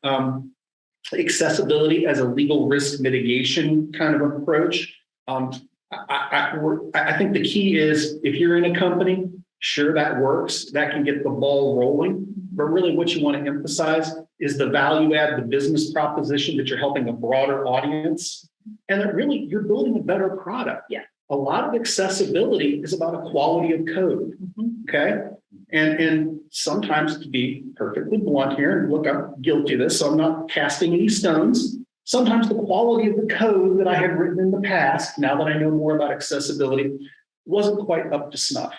accessibility as a legal risk mitigation kind of approach. I think the key is if you're in a company, sure, that works, that can get the ball rolling. But really what you want to emphasize is the value add, the business proposition that you're helping a broader audience, and that really you're building a better product. Yeah. A lot of accessibility is about a quality of code. Okay. And sometimes, to be perfectly blunt here, and look, I'm guilty of this, so I'm not casting any stones. Sometimes the quality of the code that I had written in the past, now that I know more about accessibility, wasn't quite up to snuff.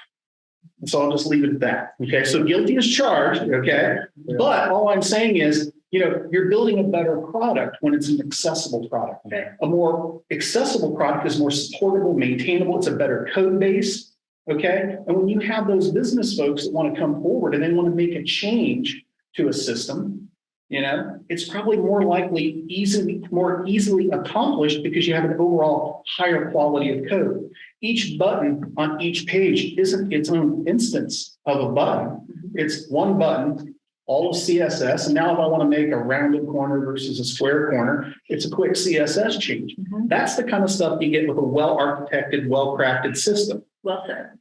And so I'll just leave it at that. Okay. So guilty as charged. Okay. But all I'm saying is, you're building a better product when it's an accessible product. Okay. A more accessible product is more supportable, maintainable. It's a better code base. Okay. And when you have those business folks that want to come forward and they want to make a change to a system, it's probably more easily accomplished because you have an overall higher quality of code. Each button on each page isn't its own instance of a button. It's one button, all of CSS. And now if I want to make a rounded corner versus a square corner, it's a quick CSS change. That's the kind of stuff you get with a well-architected, well-crafted system. Well said.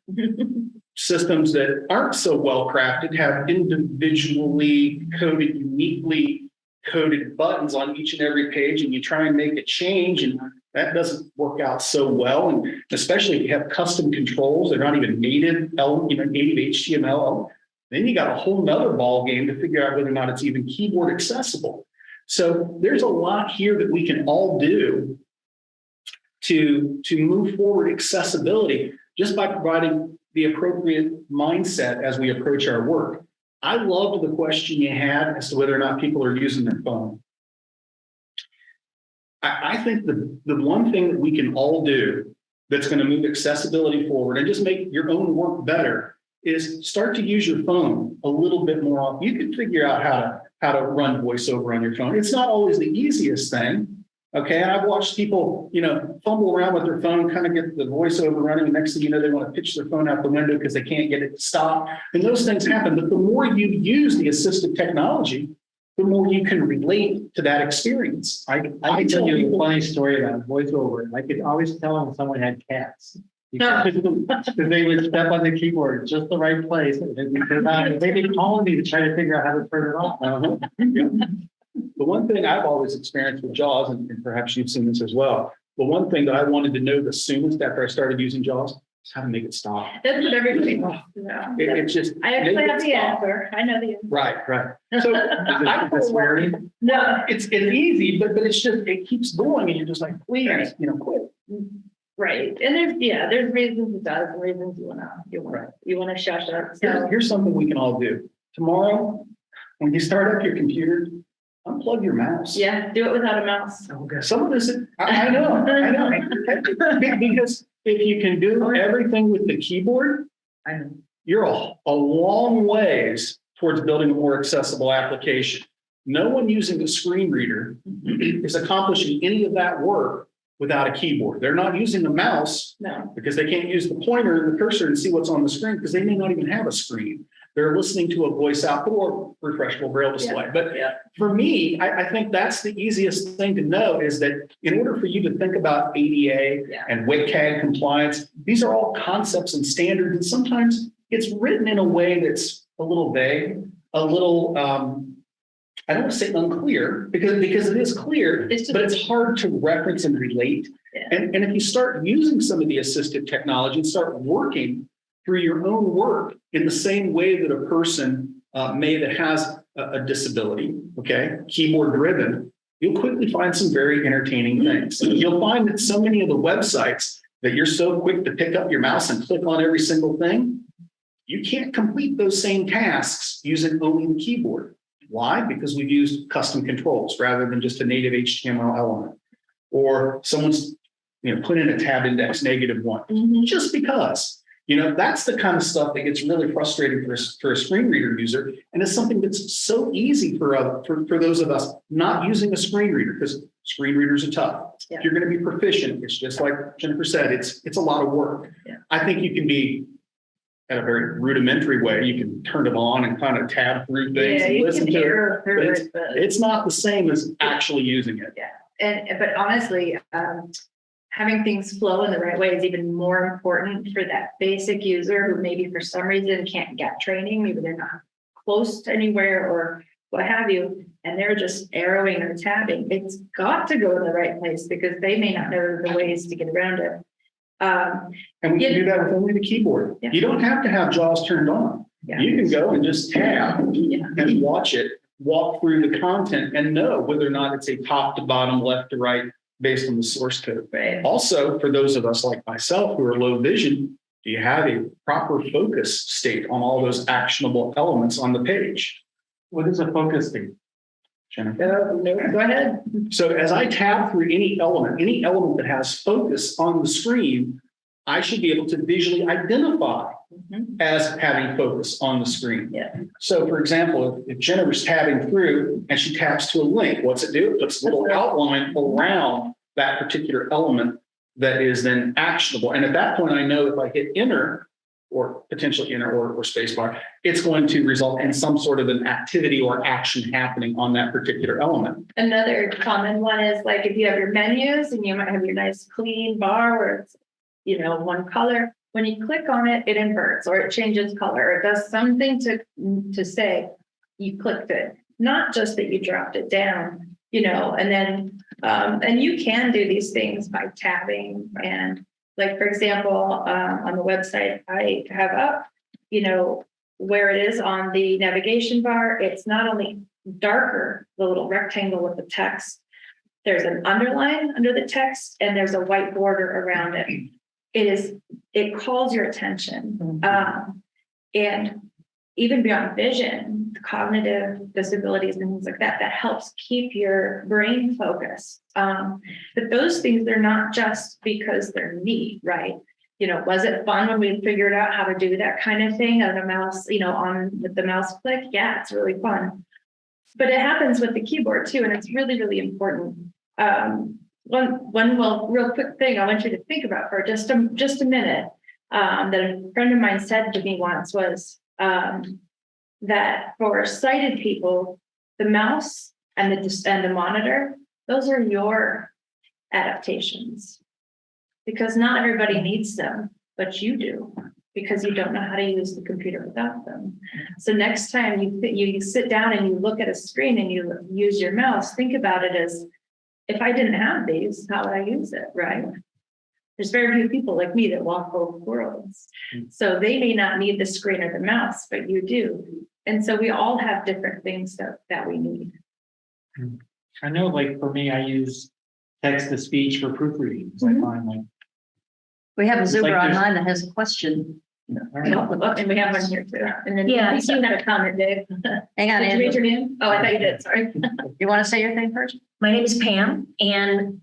Systems that aren't so well crafted have individually coded, uniquely coded buttons on each and every page, and you try and make a change, and that doesn't work out so well. And especially if you have custom controls, they're not even native, native HTML. Then you got a whole nother ball game to figure out whether or not it's even keyboard accessible. So there's a lot here that we can all do to move forward accessibility just by providing the appropriate mindset as we approach our work. I loved the question you had as to whether or not people are using their phone. I think the one thing that we can all do that's going to move accessibility forward and just make your own work better is start to use your phone a little bit more often. You can figure out how to run voiceover on your phone. It's not always the easiest thing. Okay. And I've watched people, fumble around with their phone, kind of get the voiceover running. And next thing you know, they want to pitch their phone out the window because they can't get it to stop. And those things happen. But the more you use the assistive technology, the more you can relate to that experience. I can tell you a funny story about voiceover. I could always tell when someone had cats. Because they would step on the keyboard just the right place. And they'd be calling me to try to figure out how to turn it off. The one thing I've always experienced with JAWS, and perhaps you've seen this as well, the one thing that I wanted to know the soonest after I started using JAWS is how to make it stop. That's what everybody wants to know. It's just. I actually make have it the stop. answer. I know the answer. Right. So No, it's easy, but it's just, it keeps going and you're just like, please, quit. right. And there's reasons it does, and reasons you wanna shush it. So Here's something we can all do. Tomorrow, when you start up your computer, unplug your mouse. yeah, do it without a mouse. Some of this, I know. Because if you can do everything with the keyboard, you're a long ways towards building a more accessible application. No one using a screen reader is accomplishing any of that work without a keyboard. They're not using a mouse because they can't use the pointer and the cursor and see what's on the screen because they may not even have a screen. They're listening to a voice output or refreshable braille display. But for me, I think that's the easiest thing to know is that in order for you to think about ADA and WCAG compliance, these are all concepts and standards. And sometimes it's written in a way that's a little vague, a little, I don't want to say unclear because it is clear, but it's hard to reference and relate. Yeah. And if you start using some of the assistive technology and start working through your own work in the same way that a person may that has a disability, okay, keyboard driven, you'll quickly find some very entertaining things. You'll find that so many of the websites that you're so quick to pick up your mouse and click on every single thing, you can't complete those same tasks using only the keyboard. Why? Because we've used custom controls rather than just a native HTML element. Or someone's put in a tab index -1, just because. That's the kind of stuff that gets really frustrating for a screen reader user. And it's something that's so easy for those of us not using a screen reader because screen readers are tough. Yeah. If you're going to be proficient, it's just like Jennifer said, it's a lot of work. Yeah. I think you can be at a very rudimentary way. You can turn them on and kind of tab through things and listen to it. But it's not the same as actually using it. Yeah. But honestly, having things flow in the right way is even more important for that basic user who maybe for some reason can't get training. Maybe they're not close to anywhere or what have you, and they're just arrowing or tabbing. It's got to go in the right place because they may not know the ways to get around it. And we can do that with only the keyboard. Yeah. You don't have to have JAWS turned on. Yeah. You can go and just tab and watch it, walk through the content and know whether or not it's a top to bottom, left to right, based on the source code. Right. Also, for those of us like myself who are low vision, do you have a proper focus state on all those actionable elements on the page? What is a focus state? Jennifer? No, go ahead. So as I tab through any element that has focus on the screen, I should be able to visually identify as having focus on the screen. Yeah. So for example, if Jennifer's tabbing through and she taps to a link, what's it do? It puts a little outline around that particular element that is then actionable. And at that point, I know if I hit enter or potentially enter or spacebar, it's going to result in some sort of an activity or action happening on that particular element. Another common one is like if you have your menus and you might have your nice clean bar where it's, one color. When you click on it, it inverts or it changes color. Or it does something to say you clicked it, not just that you dropped it down, and then and you can do these things by tabbing. And like, for example, on the website I have up, where it is on the navigation bar, it's not only darker, the little rectangle with the text, there's an underline under the text and there's a white border around it. It calls your attention. And even beyond vision, cognitive disabilities and things like that, that helps keep your brain focused. But those things, they're not just because they're neat, right? You know, was it fun when we figured out how to do that kind of thing on a mouse, you know, on with the mouse click? Yeah, it's really fun. But it happens with the keyboard too, and it's really, really important. One real quick thing I want you to think about for just a minute, that a friend of mine said to me once was that for sighted people, the mouse and the monitor, those are your adaptations, because not everybody needs them, but you do, because you don't know how to use the computer without them. So next time you sit down and you look at a screen and you use your mouse, think about it as, if I didn't have these, how would I use it, right? There's very few people like me that walk both worlds. So they may not need the screen or the mouse, but you do. And so we all have different things that we need. I know, like, for me, I use text to speech for proofreading. So I find, like, We have a Zoomer like there's- online that has a question. And we have one here too. And then Yeah, you had a comment, Dave. Hang on, Did you raise Andrew. your hand? Oh, I thought you did, sorry. You want to say your thing first? My name is Pam, and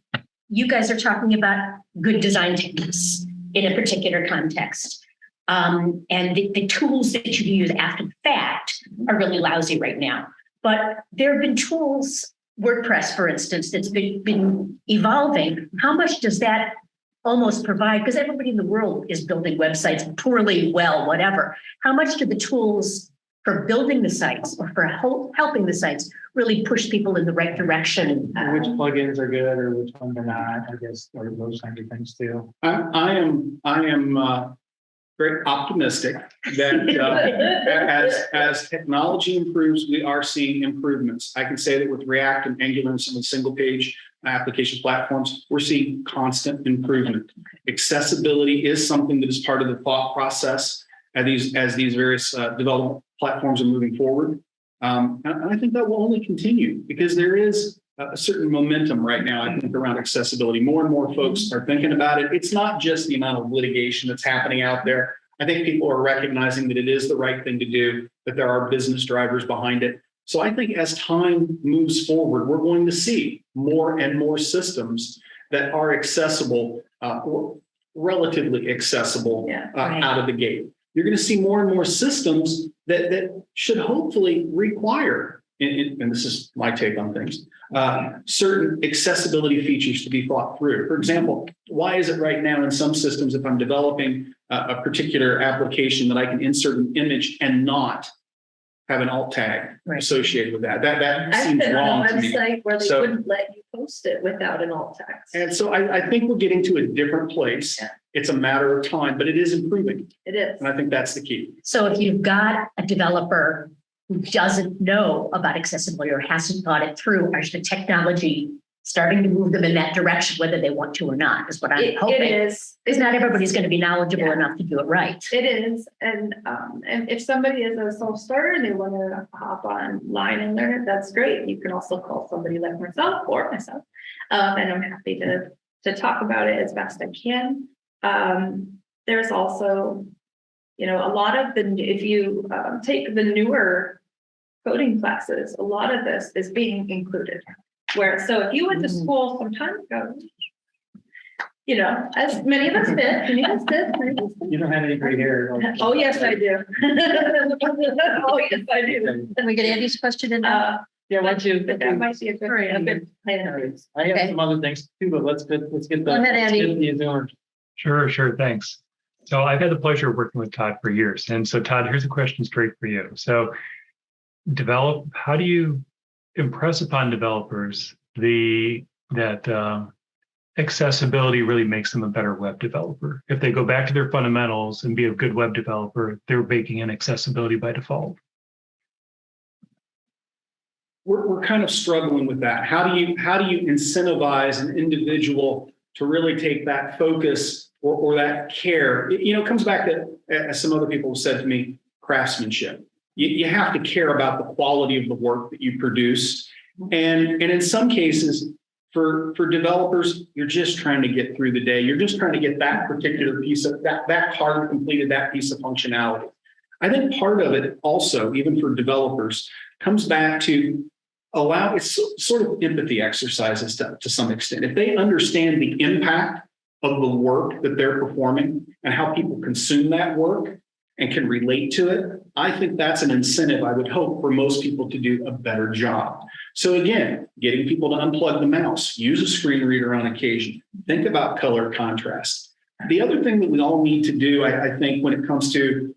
you guys are talking about good design techniques in a particular context. And the tools that you use after the fact are really lousy right now. But there have been tools, WordPress, for instance, that's been evolving. How much does that almost provide? Because everybody in the world is building websites poorly, well, whatever. How much do the tools for building the sites or for helping the sites really push people in the right direction? which plugins are good or which ones are not, I guess, or those kinds of things too. I am very optimistic that as technology improves, we are seeing improvements. I can say that with React and Angular and some of the single page application platforms, we're seeing constant improvement. Accessibility is something that is part of the thought process as these various development platforms are moving forward. And I think that will only continue because there is a certain momentum right now, I think, around accessibility. More and more folks are thinking about it. It's not just the amount of litigation that's happening out there. I think people are recognizing that it is the right thing to do, that there are business drivers behind it. So I think as time moves forward, we're going to see more and more systems that are accessible, or relatively accessible out of the gate. You're going to see more and more systems that should hopefully require, and this is my take on things, certain accessibility features to be thought through. For example, why is it right now in some systems, if I'm developing a particular application, that I can insert an image and not have an alt tag associated with that? That I've seems been on wrong a to me. website where they wouldn't let you post it without an alt text. And so I think we're getting to a different place. Yeah. It's a matter of time, but it is improving. It is. And I think that's the key. So if you've got a developer who doesn't know about accessibility or hasn't thought it through, are the technology starting to move them in that direction, whether they want to or not, is what I'm hoping. It is. Because not everybody's going to be knowledgeable enough to do it right. It is. And if somebody is a self-starter and they want to hop online and learn it, that's great. You can also call somebody like myself or myself. And I'm happy to talk about it as best I can. There's also, a lot of if you take the newer coding classes, a lot of this is being included. So if you went to school some time ago, as many of us did, You don't have any gray hair. Oh, yes, I do. Oh, yes, I do. Can we get Andy's question in? Yeah, why don't you? But that might be a good plan. I have some other things too, but let's get the. Go ahead, Andy. let's get the Zoomer. Sure. Thanks. So I've had the pleasure of working with Todd for years. And so Todd, here's a question straight for you. So how do you impress upon developers that accessibility really makes them a better web developer? If they go back to their fundamentals and be a good web developer, they're baking in accessibility by default. We're kind of struggling with that. How do you incentivize an individual to really take that focus or that care? It comes back to, as some other people have said to me, craftsmanship. You have to care about the quality of the work that you produce. And in some cases, for developers, you're just trying to get through the day. You're just trying to get that particular piece of that card completed, that piece of functionality. I think part of it also, even for developers, comes back to it's sort of empathy exercises to some extent. If they understand the impact of the work that they're performing and how people consume that work and can relate to it, I think that's an incentive, I would hope, for most people to do a better job. So again, getting people to unplug the mouse, use a screen reader on occasion, think about color contrast. The other thing that we all need to do, I think, when it comes to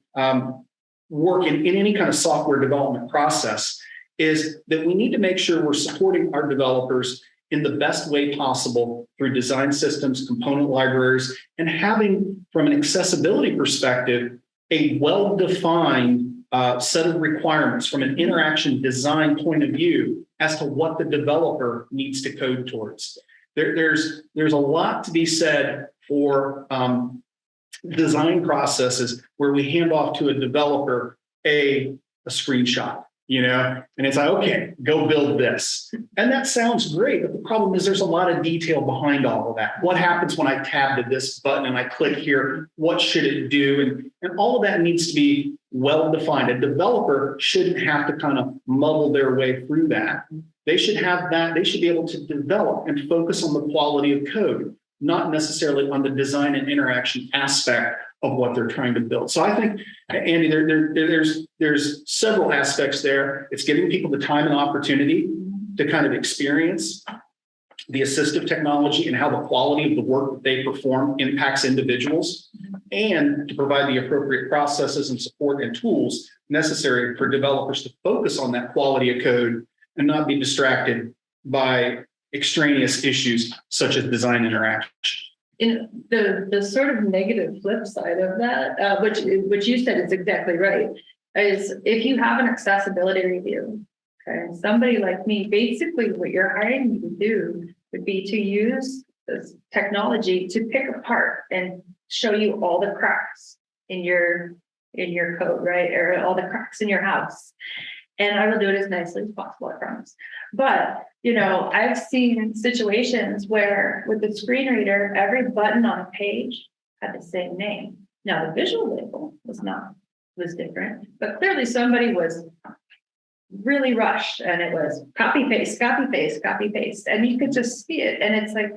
work in any kind of software development process, is that we need to make sure we're supporting our developers in the best way possible through design systems, component libraries, and having, from an accessibility perspective, a well-defined set of requirements from an interaction design point of view as to what the developer needs to code towards. There's a lot to be said for design processes where we hand off to a developer a screenshot, and it's like, okay, go build this. And that sounds great, but the problem is there's a lot of detail behind all of that. What happens when I tab to this button and I click here? What should it do? And all of that needs to be well-defined. A developer shouldn't have to kind of muddle their way through that. They should have that. They should be able to develop and focus on the quality of code, not necessarily on the design and interaction aspect of what they're trying to build. So I think, Andy, there's several aspects there. It's giving people the time and opportunity to kind of experience the assistive technology and how the quality of the work that they perform impacts individuals, and to provide the appropriate processes and support and tools necessary for developers to focus on that quality of code and not be distracted by extraneous issues such as design interaction. In the sort of negative flip side of that, which you said is exactly right, is if you have an accessibility review, okay, somebody like me, basically what you're hiring me to do would be to use this technology to pick apart and show you all the cracks in your code, right? Or all the cracks in your house. And I will do it as nicely as possible, I promise. But, I've seen situations where with the screen reader, every button on a page had the same name. Now the visual label was different, but clearly somebody was really rushed and it was copy, paste, copy, paste, copy, paste. And you could just see it. And it's like,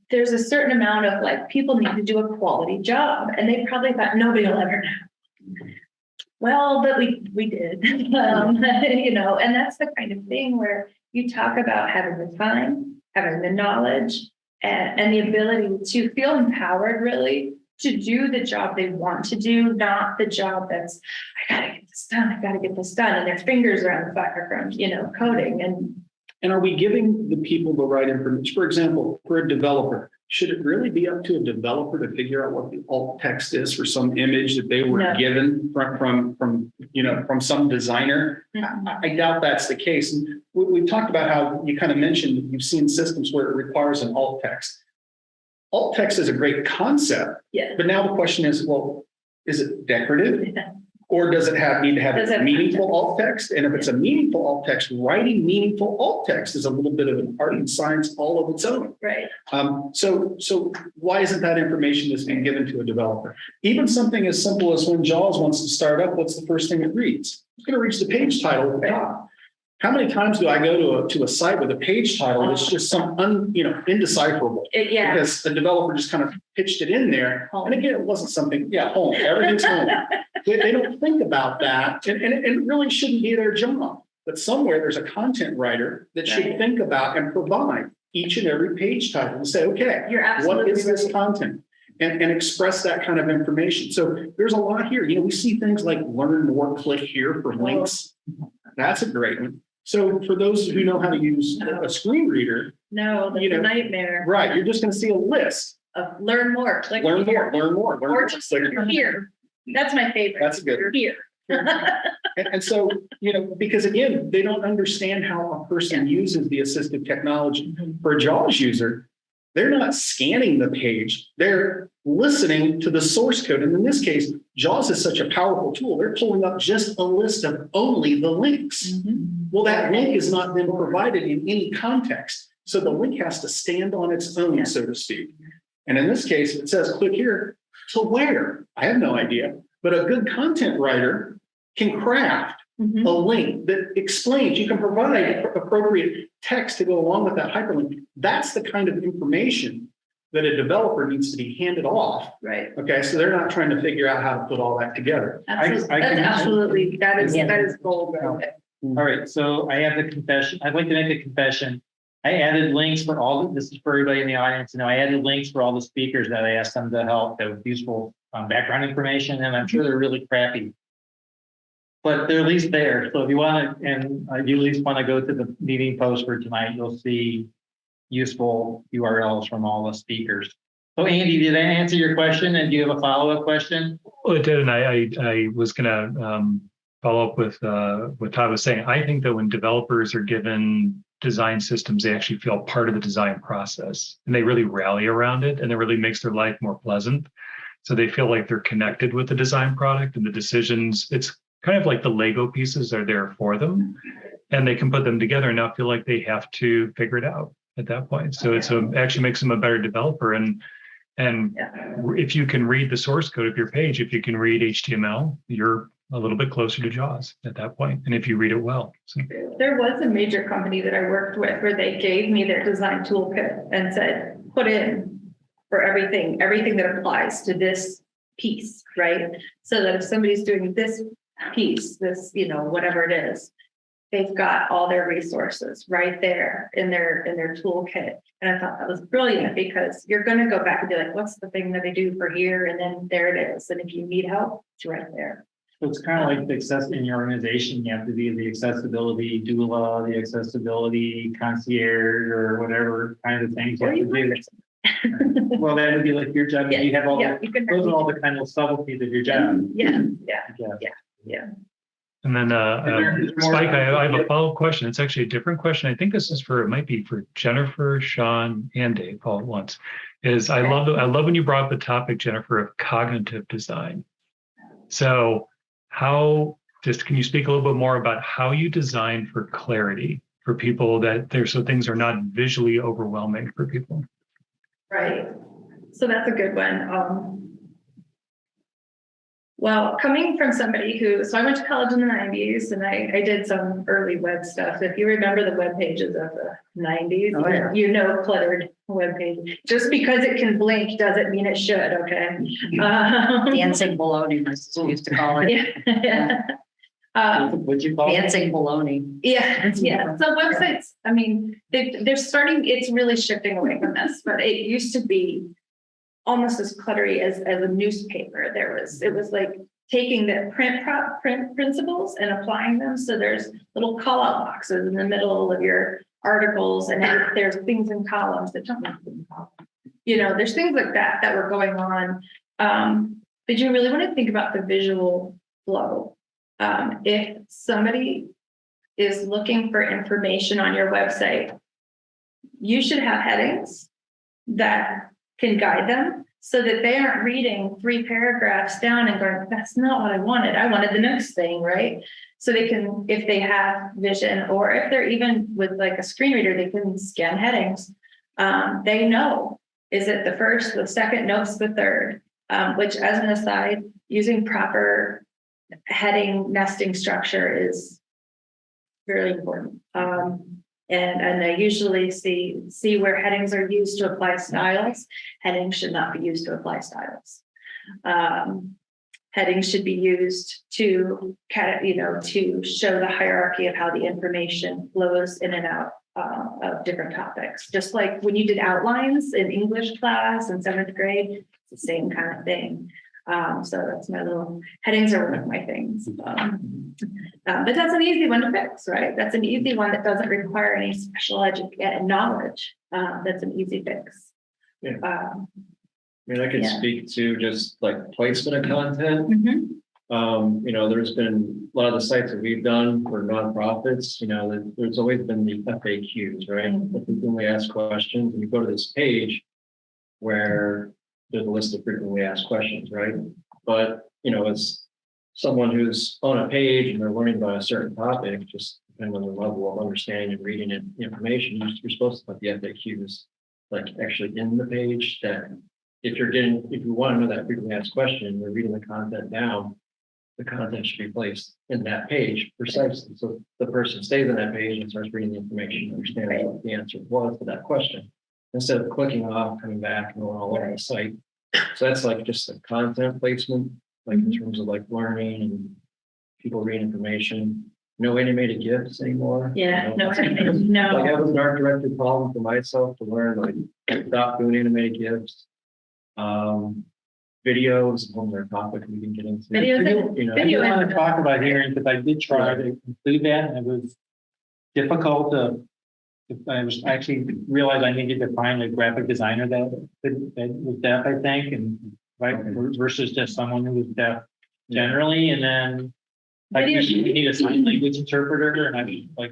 there's a certain amount of like, people need to do a quality job. And they probably thought nobody will ever know. Well, but we did, and that's the kind of thing where you talk about having the time, having the knowledge, and the ability to feel empowered really to do the job they want to do, not the job that's, I gotta get this done, and their fingers are on the fire from, coding. And are we giving the people the right information? For example, for a developer, should it really be up to a developer to figure out what the alt text is for some image that they were given from some designer? I doubt that's the case. And we've talked about how you kind of mentioned that you've seen systems where it requires an alt text. Alt text is a great concept, but now the question is, well, is it decorative? Or does it need to have a meaningful alt text? And if it's a meaningful alt text, writing meaningful alt text is a little bit of an art and science all of its own. Right. So why isn't that information that's being given to a developer? Even something as simple as when JAWS wants to start up, what's the first thing it reads? It's going to reach the page title at the top. How many times do I go to a site with a page title that's just some indecipherable? Because the developer just kind of pitched it in there. And again, it wasn't something, home, everything's home. They don't think about that, and it really shouldn't be their job. But somewhere there's a content writer that should think about and provide each and every page title and say, okay, what is this content? And express that kind of information. So there's a lot here. We see things like learn more, click here for links. That's a great one. So for those who know how to use a screen reader, that's a nightmare. Right, you're just going to see a list of learn more, click learn here. more, Or just click here. That's my favorite. That's a good here. And so, because again, they don't understand how a person uses the assistive technology. For a JAWS user, they're not scanning the page, they're listening to the source code. And in this case, JAWS is such a powerful tool. They're pulling up just a list of only the links. Well, that link is not then provided in any context. So the link has to stand on its own, so to speak. And in this case, it says, click here to where? I have no idea. But a good content writer can craft a link that explains, you can provide appropriate text to go along with that hyperlink. That's the kind of information that a developer needs to be handed off. Right. Okay, so they're not trying to figure out how to put all that together. Absolutely, that is gold. Right? All right, so I have the confession. I'd like to make a confession. I added links for this is for everybody in the audience. I added links for all the speakers that I asked them to help that was useful background information, and I'm sure they're really crappy. But they're at least there. So if you want to, and you at least want to go to the meeting post for tonight, you'll see useful URLs from all the speakers. So Andy, did that answer your question? And do you have a follow-up question? Well, it did, and I was going to follow up with what Todd was saying. I think that when developers are given design systems, they actually feel part of the design process, and they really rally around it, and it really makes their life more pleasant. So they feel like they're connected with the design product and the decisions. It's kind of like the Lego pieces are there for them, and they can put them together and not feel like they have to figure it out at that point. So it's actually makes them a better developer. And if you can read the source code of your page, if you can read HTML, you're a little bit closer to JAWS at that point. And if you read it well. So. There was a major company that I worked with where they gave me their design toolkit and said, put in for everything that applies to this piece, right? So that if somebody's doing this piece, this, whatever it is, they've got all their resources right there in their toolkit. And I thought that was brilliant because you're going to go back and be like, what's the thing that I do for here? And then there it is. And if you need help, it's right there. So it's kind of like the access in your organization. You have to be the accessibility doula, the accessibility concierge, or whatever kind of things you have to do. Well, that would be like your job. You have all those are all the kind of subtleties of your job. Yeah. And then Spike, I have a follow-up question. It's actually a different question. I think it might be for Jennifer, Shaun, and Dave all at once. I love when you brought up the topic, Jennifer, of cognitive design. So can you speak a little bit more about how you design for clarity for people so things are not visually overwhelming for people? Right. So that's a good one. Well, coming from somebody so I went to college in the 90s and I did some early web stuff. If you remember the web pages of the 90s, cluttered web page. Just because it can blink doesn't mean it should, okay? Dancing baloney, my sister used to call it. What'd you call it? Dancing baloney. Yeah. So websites, they're starting, it's really shifting away from this, but it used to be almost as cluttery as a newspaper. It was like taking the print principles and applying them. So there's little call out boxes in the middle of your articles, and there's things in columns that don't have to be in columns. There's things like that were going on. But you really want to think about the visual flow. If somebody is looking for information on your website, you should have headings that can guide them so that they aren't reading 3 paragraphs down and going, that's not what I wanted. I wanted the next thing, right? So they can, if they have vision, or if they're even with like a screen reader, they can scan headings. They know, is it the first, the second, no, it's the third, which as an aside, using proper heading nesting structure is very important. And I usually see where headings are used to apply styles. Headings should not be used to apply styles. Headings should be used to show the hierarchy of how the information flows in and out of different topics. Just like when you did outlines in English class in 7th grade, it's the same kind of thing. So that's my headings are one of my things. But that's an easy one to fix, right? That's an easy one that doesn't require any special knowledge. That's an easy fix. Yeah. I could speak to just like placement of content. There's been a lot of the sites that we've done for nonprofits, there's always been the FAQs, right? The frequently asked questions, and you go to this page where there's a list of frequently asked questions, right? But, as someone who's on a page and they're learning about a certain topic, just depending on their level of understanding and reading information, you're supposed to put the FAQs like actually in the page that if you want to know that frequently asked question, you're reading the content down, the content should be placed in that page precisely. So the person stays on that page and starts reading the information, understanding what the answer was to that question, instead of clicking off, coming back and going all over the site. So that's like just the content placement, like in terms of like learning and people reading information. No animated GIFs anymore. Yeah, no. no, Like I no. was an art director problem for myself to learn, like stop doing animated GIFs. Videos, one more topic we can get into. Videos, You know, I video do want and- to talk about here, because I did try to include that, and it was difficult to. I was actually realized I needed to find a graphic designer that was deaf, I think, and right versus just someone who was deaf generally, and then like Video- you need a sign language interpreter, and I mean, like,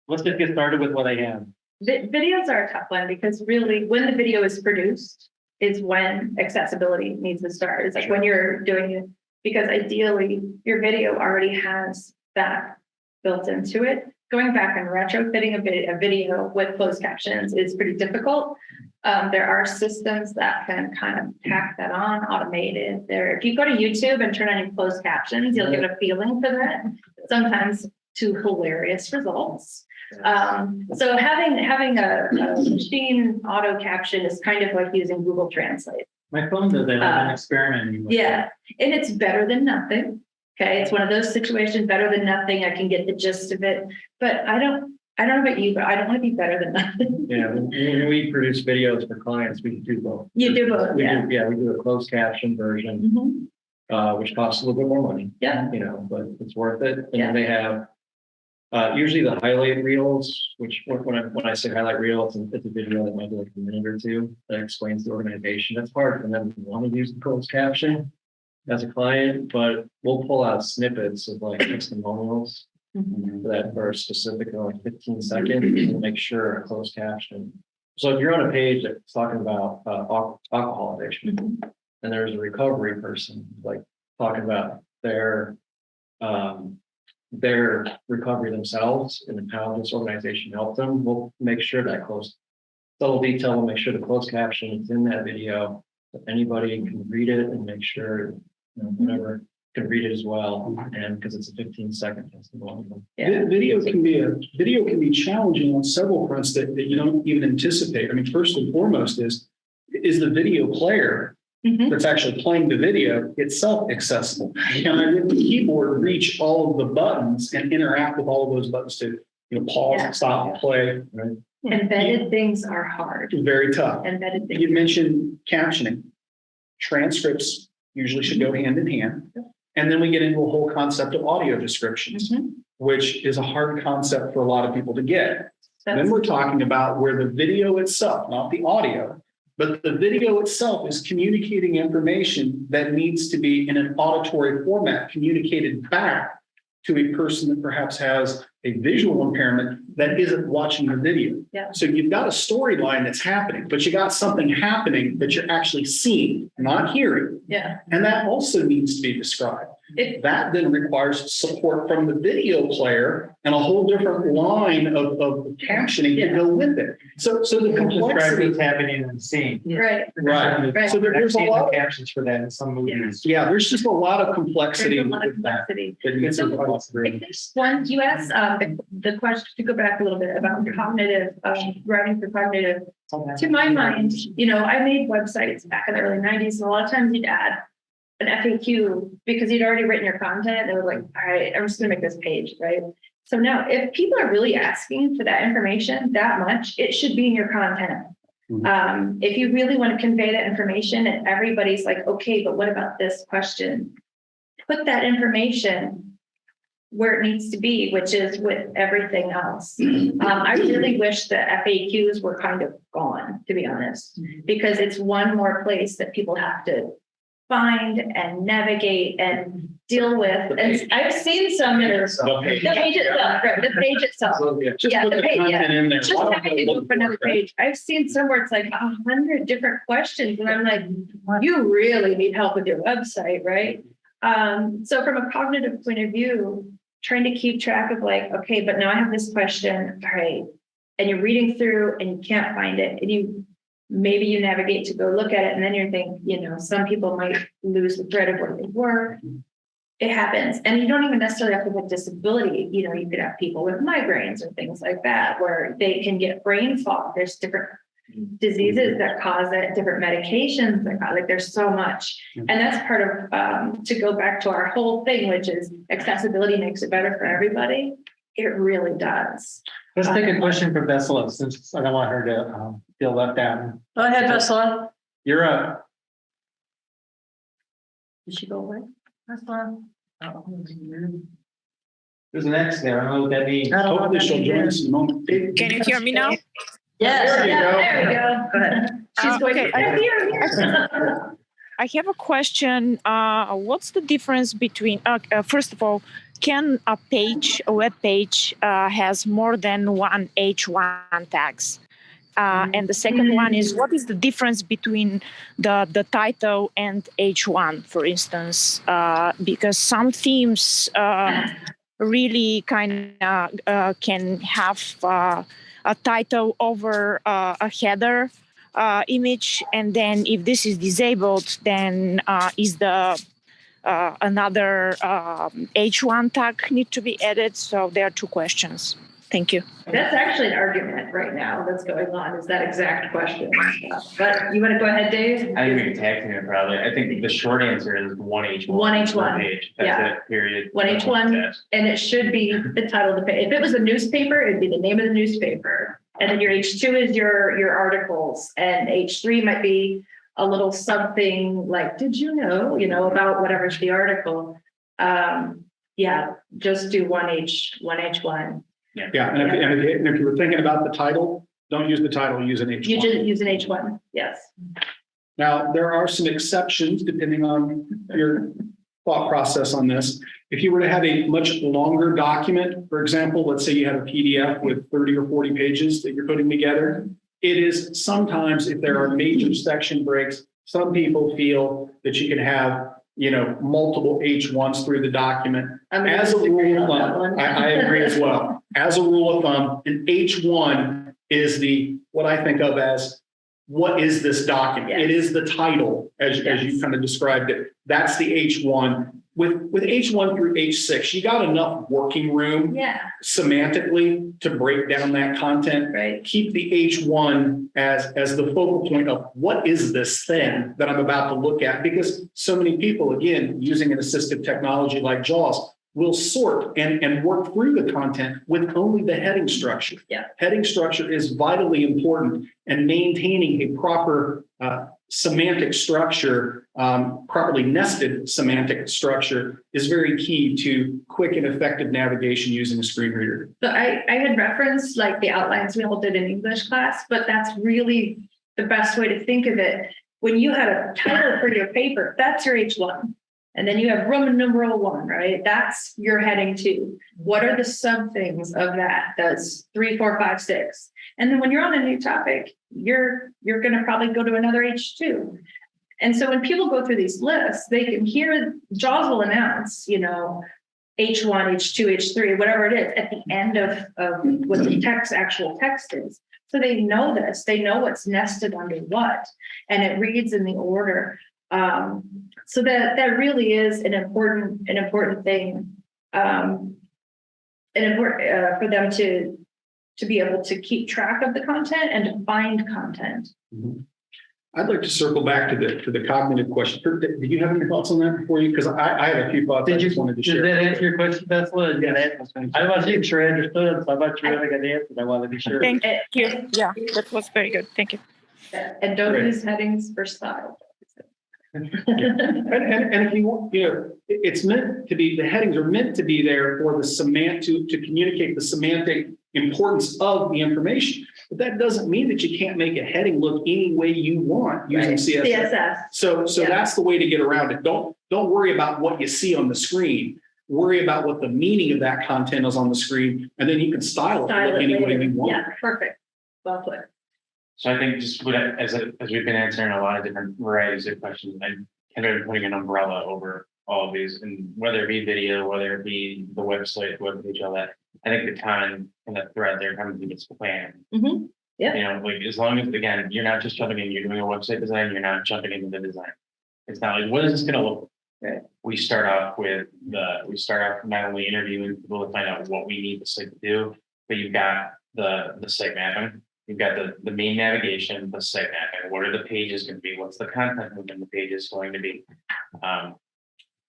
let's just get started with what I have. Videos are a tough one because really when the video is produced is when accessibility needs to start. It's like when you're doing it, because ideally your video already has that built into it. Going back and retrofitting a video with closed captions is pretty difficult. There are systems that can kind of tack that on, automated. There, if you go to YouTube and turn on your closed captions, you'll get a feeling for that. Sometimes to hilarious results. So having a machine auto caption is kind of like using Google Translate. My phone does that. I've been experimenting with Yeah, and it's better than nothing. Okay, it's one of those situations, better than nothing. I can get the gist of it, but I don't know about you, but I don't want to be better than nothing. Yeah, when we produce videos for clients, we do both. You do both, We yeah. do, we do a closed caption version, Mhm. which costs a little bit more money. Yeah. You know, but it's worth it. And Yeah. then they have usually the highlight reels, which when I say highlight reel, it's a video that might be like a minute or two that explains the organization. That's hard for them to want to use the closed caption as a client, but we'll pull out snippets of like testimonials that are specific, like 15 seconds, and make sure a closed caption. So if you're on a page that's talking about alcohol addiction, and there's a recovery person like talking about their recovery themselves and how this organization helped them, we'll make sure that subtle detail, we'll make sure the closed caption is in that video, so anybody can read it and make sure, whatever can read it as well, and because it's a 15-second testimony. Yeah. Video can be challenging on several fronts that you don't even anticipate. I mean, first and foremost is the video player that's actually playing the video itself accessible. Can I with the keyboard reach all of the buttons and interact with all of those buttons to pause, Yeah. stop, play? Right? Embedded things are hard. Very tough. Embedded things. You mentioned captioning. Transcripts usually should go hand in hand. And then we get into a whole concept of audio descriptions, which is a hard concept for a lot of people to get. Then we're talking about where the video itself, not the audio, but the video itself is communicating information that needs to be in an auditory format communicated back to a person that perhaps has a visual impairment that isn't watching the video. Yeah. So you've got a storyline that's happening, but you got something happening that you're actually seeing, not hearing. Yeah. And that also needs to be described. That then requires support from the video player and a whole different line of captioning to go with it. So the Describe complexity. what's happening in the scene. Right. Right. So I've there's a seen the lot. captions for that in some movies. Yeah, there's just a lot of complexity There's a lot of with that. complexity. That needs to be So, incorporated. this one, you asked the question to go back a little bit about cognitive, writing for cognitive. To my mind, I made websites back in the early 90s, and a lot of times you'd add an FAQ because you'd already written your content. And it was like, all right, I'm just gonna make this page, right? So now if people are really asking for that information that much, it should be in your content. If you really want to convey that information and everybody's like, okay, but what about this question? Put that information where it needs to be, which is with everything else. I really wish the FAQs were kind of gone, to be honest, because it's one more place that people have to find and navigate and deal with. And I've seen some that are the page itself, right? The page itself. Just Yeah, put the the page, content in there. Just having to look for another page. I've seen some where it's like 100 different questions, and I'm like, you really need help with your website, right? So from a cognitive point of view, trying to keep track of like, okay, but now I have this question, all right, and you're reading through and you can't find it, and you maybe you navigate to go look at it and then you're thinking, you know, some people might lose the thread of where they were. It happens. And you don't even necessarily have to have disability. You know, you could have people with migraines or things like that, where they can get brain fog. There's different diseases that cause it, different medications that cause, like there's so much. And that's part of, to go back to our whole thing, which is accessibility makes it better for everybody. It really does. Let's take a question from Vessela, since I don't want her to feel left out. Go ahead, Vessela. You're up. Did she go away? Vessela? Who's next there? I don't know what that means. I don't know what Hopefully that she'll join means. us in a moment. Can you hear me now? Yes. There you go. There we go. Go ahead. She's going, Okay. here. I have a question. What's the difference between, first of all, can a web page has more than one H1 tags? And the second one is, what is the difference between the title and H1, for instance? Because some themes really kind of can have a title over a header image, and then if this is disabled, then is the another H1 tag need to be added? So there are two questions. Thank you. That's actually an argument right now that's going on, is that exact question. But you want to go ahead, Dave? I think we can tag team it probably. I think the short answer is one H1. One H1, Page. That's yeah. it, period. One H1, and it should be the title of the page. If it was a newspaper, it'd be the name of the newspaper. And then your H2 is your articles, and H3 might be a little something like, did you know, about whatever's the article. Yeah, just do one H1. Yeah, and if you were thinking about the title, don't use the title, use an H1. You just use an H1, yes. Now, there are some exceptions depending on your thought process on this. If you were to have a much longer document, for example, let's say you have a PDF with 30 or 40 pages that you're putting together, it is sometimes, if there are major section breaks, some people feel that you can have, multiple H1s through the document. As a rule of thumb, I agree as well. As a rule of thumb, an H1 is what I think of as, what is this document? Yes. It is the title, as you kind of described it. That's the H1. With H1 through H6, you got enough working room semantically to break down that content. Right. Keep the H1 as the focal point of what is this thing that I'm about to look at, because so many people, again, using an assistive technology like JAWS, will sort and work through the content with only the heading structure. Yeah. Heading structure is vitally important, and maintaining a proper semantic structure, properly nested semantic structure, is very key to quick and effective navigation using a screen reader. So I had referenced like the outlines we all did in English class, but that's really the best way to think of it. When you had a title for your paper, that's your H1. And then you have Roman numeral 1, right? That's your heading 2. What are the sub things of that? That's 3, 4, 5, 6. And then when you're on a new topic, you're going to probably go to another H2. And so when people go through these lists, they can hear JAWS will announce, H1, H2, H3, whatever it is, at the end of what the actual text is. So they know this, they know what's nested under what, and it reads in the order. So that really is an important thing, for them to be able to keep track of the content and to find content. Mm-hmm. I'd like to circle back to the cognitive question. Do you have any thoughts on that before you? Because I have a few thoughts I just wanted to share. Did that answer your question, Vessela? Yes. I wasn't sure I understood, so I'm not sure I got the answer. I wanted to be sure. Thank you. Yeah, that was very good. Thank you. And don't use headings for style. And if it's meant to be, the headings are meant to be there for the to communicate the semantic importance of the information. But that doesn't mean that you can't make a heading look any way you want using CSS. So that's the way to get around it. Don't worry about what you see on the screen. Worry about what the meaning of that content is on the screen, and then you can style it any way you want. Yeah, perfect. Well put. So I think just as we've been answering a lot of different varieties of questions, I'm kind of putting an umbrella over all of these, and whether it be video, whether it be the website, web page, all that. I think the common kind of thread there comes in this plan. Mm-hmm. Yeah. You know, like as long as, again, you're not just jumping in, you're doing a website design, you're not jumping into the design. It's not like, what is this gonna look like? Right. We start off not only interviewing people to find out what we need the site to do, but you've got the site mapping, you've got the main navigation, the site mapping, what are the pages gonna be, what's the content within the pages going to be?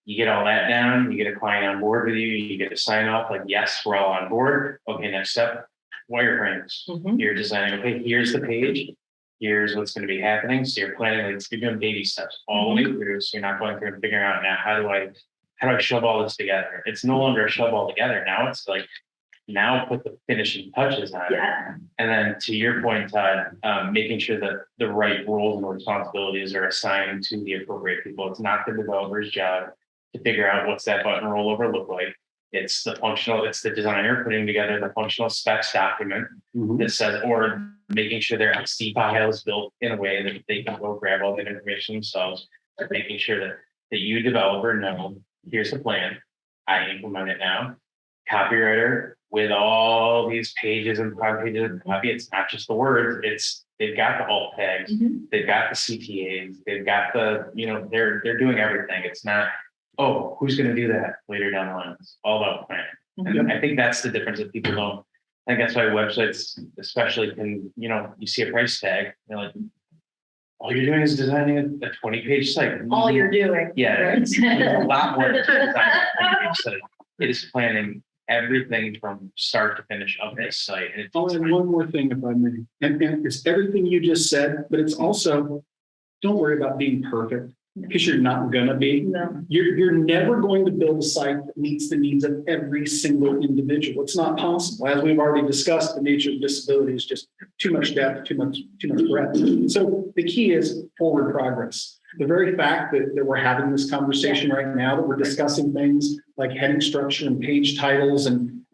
You get all that down, you get a client on board with you, you get to sign off like, yes, we're all on board. Okay, next step, wireframes. Mhm. You're designing, okay, here's the page, here's what's going to be happening. So you're planning, like, you're doing baby steps all the way through. So you're not going through and figuring out now, how do I shove all this together? It's no longer a shove all together. Now it's like, now put the finishing touches on it. Yeah. And then to your point, Todd, making sure that the right roles and responsibilities are assigned to the appropriate people. It's not the developer's job to figure out what's that button rollover look like. It's the designer putting together the functional specs document that says, or making sure their XC file is built in a way that they can go grab all that information themselves, or making sure that you developer know, here's the plan, I implement it now. Copywriter with all these pages and 5 pages of copy, it's not just the words, they've got the alt tags, they've got the CTAs, they've got they're doing everything. It's not, oh, who's going to do that later down the line? It's all about planning. And I think that's the difference that people don't. I think that's why websites, especially, can, you see a price tag, you're like, all you're doing is designing a 20-page site. All you're doing. Yeah, right? there's a lot more to design a 20-page site. It is planning everything from start to finish of this site. And I'll add one more thing if I may. And it's everything you just said, but it's also, don't worry about being perfect, because you're not gonna be. No. You're never going to build a site that meets the needs of every single individual. It's not possible. As we've already discussed, the nature of disability is just too much depth, too much breadth. So the key is forward progress. The very fact that we're having this conversation right now, that we're discussing things like heading structure and page titles and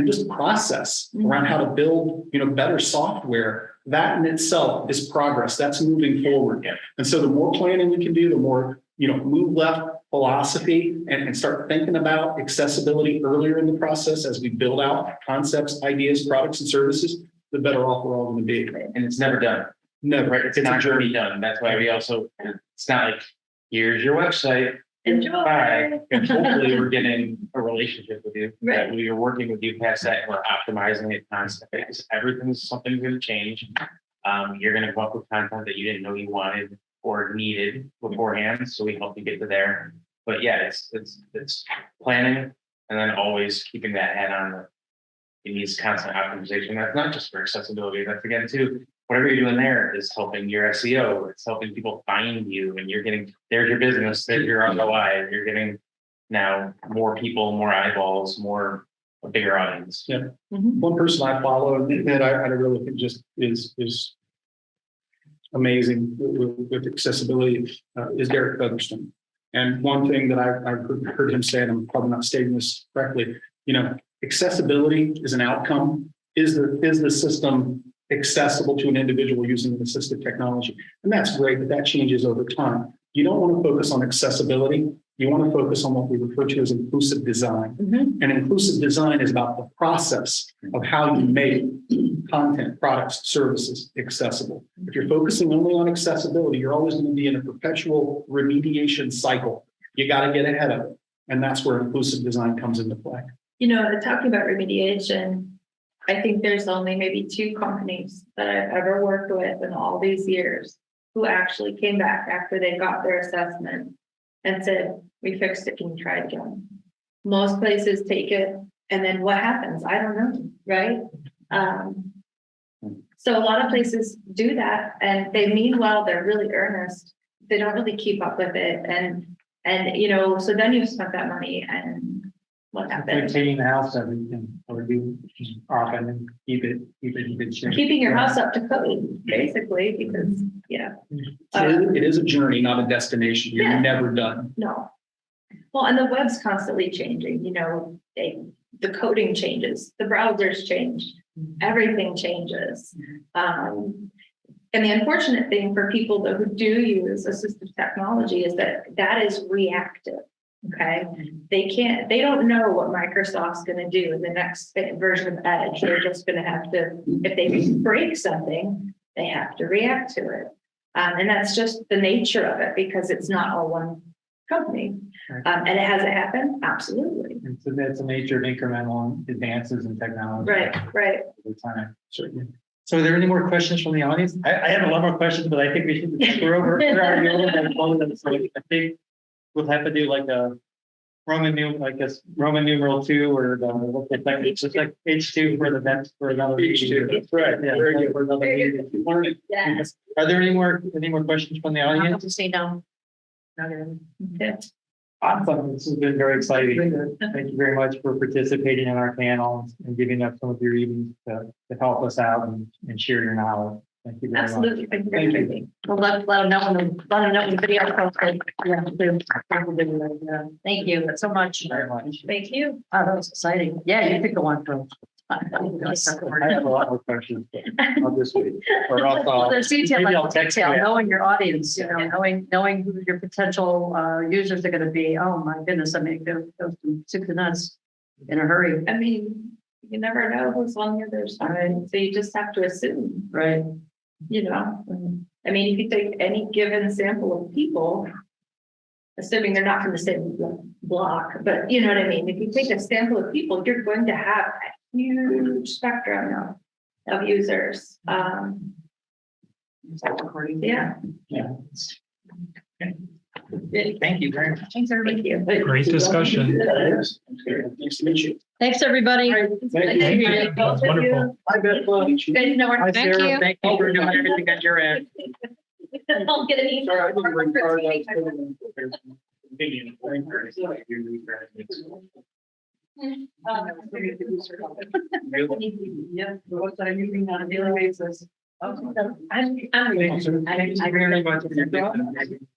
just process around how to build, better software, that in itself is progress. That's moving forward. Yeah. And so the more planning we can do, the more, move left philosophy and start thinking about accessibility earlier in the process as we build out concepts, ideas, products, and services, the better off we're all going to be. And it's never done. Never. Right? It's not going to be done. That's why we also, it's not like, here's your website. Enjoy. Bye. And hopefully we're getting a relationship with you. Right. That we are working with you past that, and we're something's going to change. You're going to come up with content that you didn't know you wanted or needed beforehand. So we help you get to there. But yeah, it's planning, and then always keeping that head on. It needs constant optimization. That's not just for accessibility. That's, again, too, whatever you're doing there is helping your SEO. It's helping people find you, and you're getting, there's your business, there's your ROI. You're getting now more people, more eyeballs, a bigger audience. Yeah. One person I follow that I really think just is amazing with accessibility is Derek Featherstone. And one thing that I've heard him say, and I'm probably not stating this correctly, accessibility is an outcome. Is the system accessible to an individual using assistive technology? And that's great, but that changes over time. You don't want to focus on accessibility. You want to focus on what we refer to as inclusive design. And inclusive design is about the process of how you make content, products, services accessible. If you're focusing only on accessibility, you're always going to be in a perpetual remediation cycle. You got to get ahead of it. And that's where inclusive design comes into play. Talking about remediation, I think there's only maybe 2 companies that I've ever worked with in all these years who actually came back after they got their assessment and said, we fixed it, can you try it again? Most places take it, and then what happens? I don't know, right? So a lot of places do that, and they mean well, they're really earnest. They don't really keep up with it. And so then you've spent that money, and what happens? Maintaining the house that we can, or do often and keep it in good shape. Keeping your house up to code, basically, because, It is a journey, not a destination. You're Yeah. never done. no. Well, and the web's constantly changing, the coding changes, the browsers change, everything changes. And the unfortunate thing for people who do use assistive technology is that is reactive. Okay, they don't know what Microsoft's gonna do in the next version of Edge. They're just gonna have to, if they break something, they have to react to it. And that's just the nature of it because it's not all one company. And it hasn't happened, absolutely. And so that's the nature of incremental advances in technology. Right. Over time. Certainly. So are there any more questions from the audience? I have a lot more questions, but I think we should, we're already a little bit over. So I think we'll have to do like a Roman numeral 2 or it's like H2 for the next, for another. H2, that's right. Yeah, for another meeting. Yes. Are there any more questions from the I have audience? to say no. Yeah. Awesome. This has been very exciting. Thank you very much for participating in our panel and giving up some of your evenings to help us out and share your knowledge. Thank you very much. Absolutely. Thank you for everything. Well, let them know when the video posted. Yeah. Thank you so much. Very much. Thank you. Oh, that was exciting. Yeah, you pick the one for. I have a lot more questions. I'll just wait. Or I'll There's detail, maybe I'll like text detail, you. knowing your audience, knowing who your potential users are going to be. Oh my goodness, I mean, go from soup to nuts in a hurry. I mean, you never know who's on the other side, so you just have to assume, Right. you know? I mean, if you take any given sample of people, assuming they're not from the same block, but you know what I mean? If you take a sample of people, you're going to have a huge spectrum of users. Yeah. Thank you very much. Thanks, everybody. Great discussion. Nice to meet you. Thanks, everybody. Thank you. That's wonderful. Hi, Beth. Thank Sarah, you. thank you for doing everything on your end. I'll get an email. Sorry, I didn't bring cards. Yeah, what I'm using on a daily basis. I'm Thank you very much.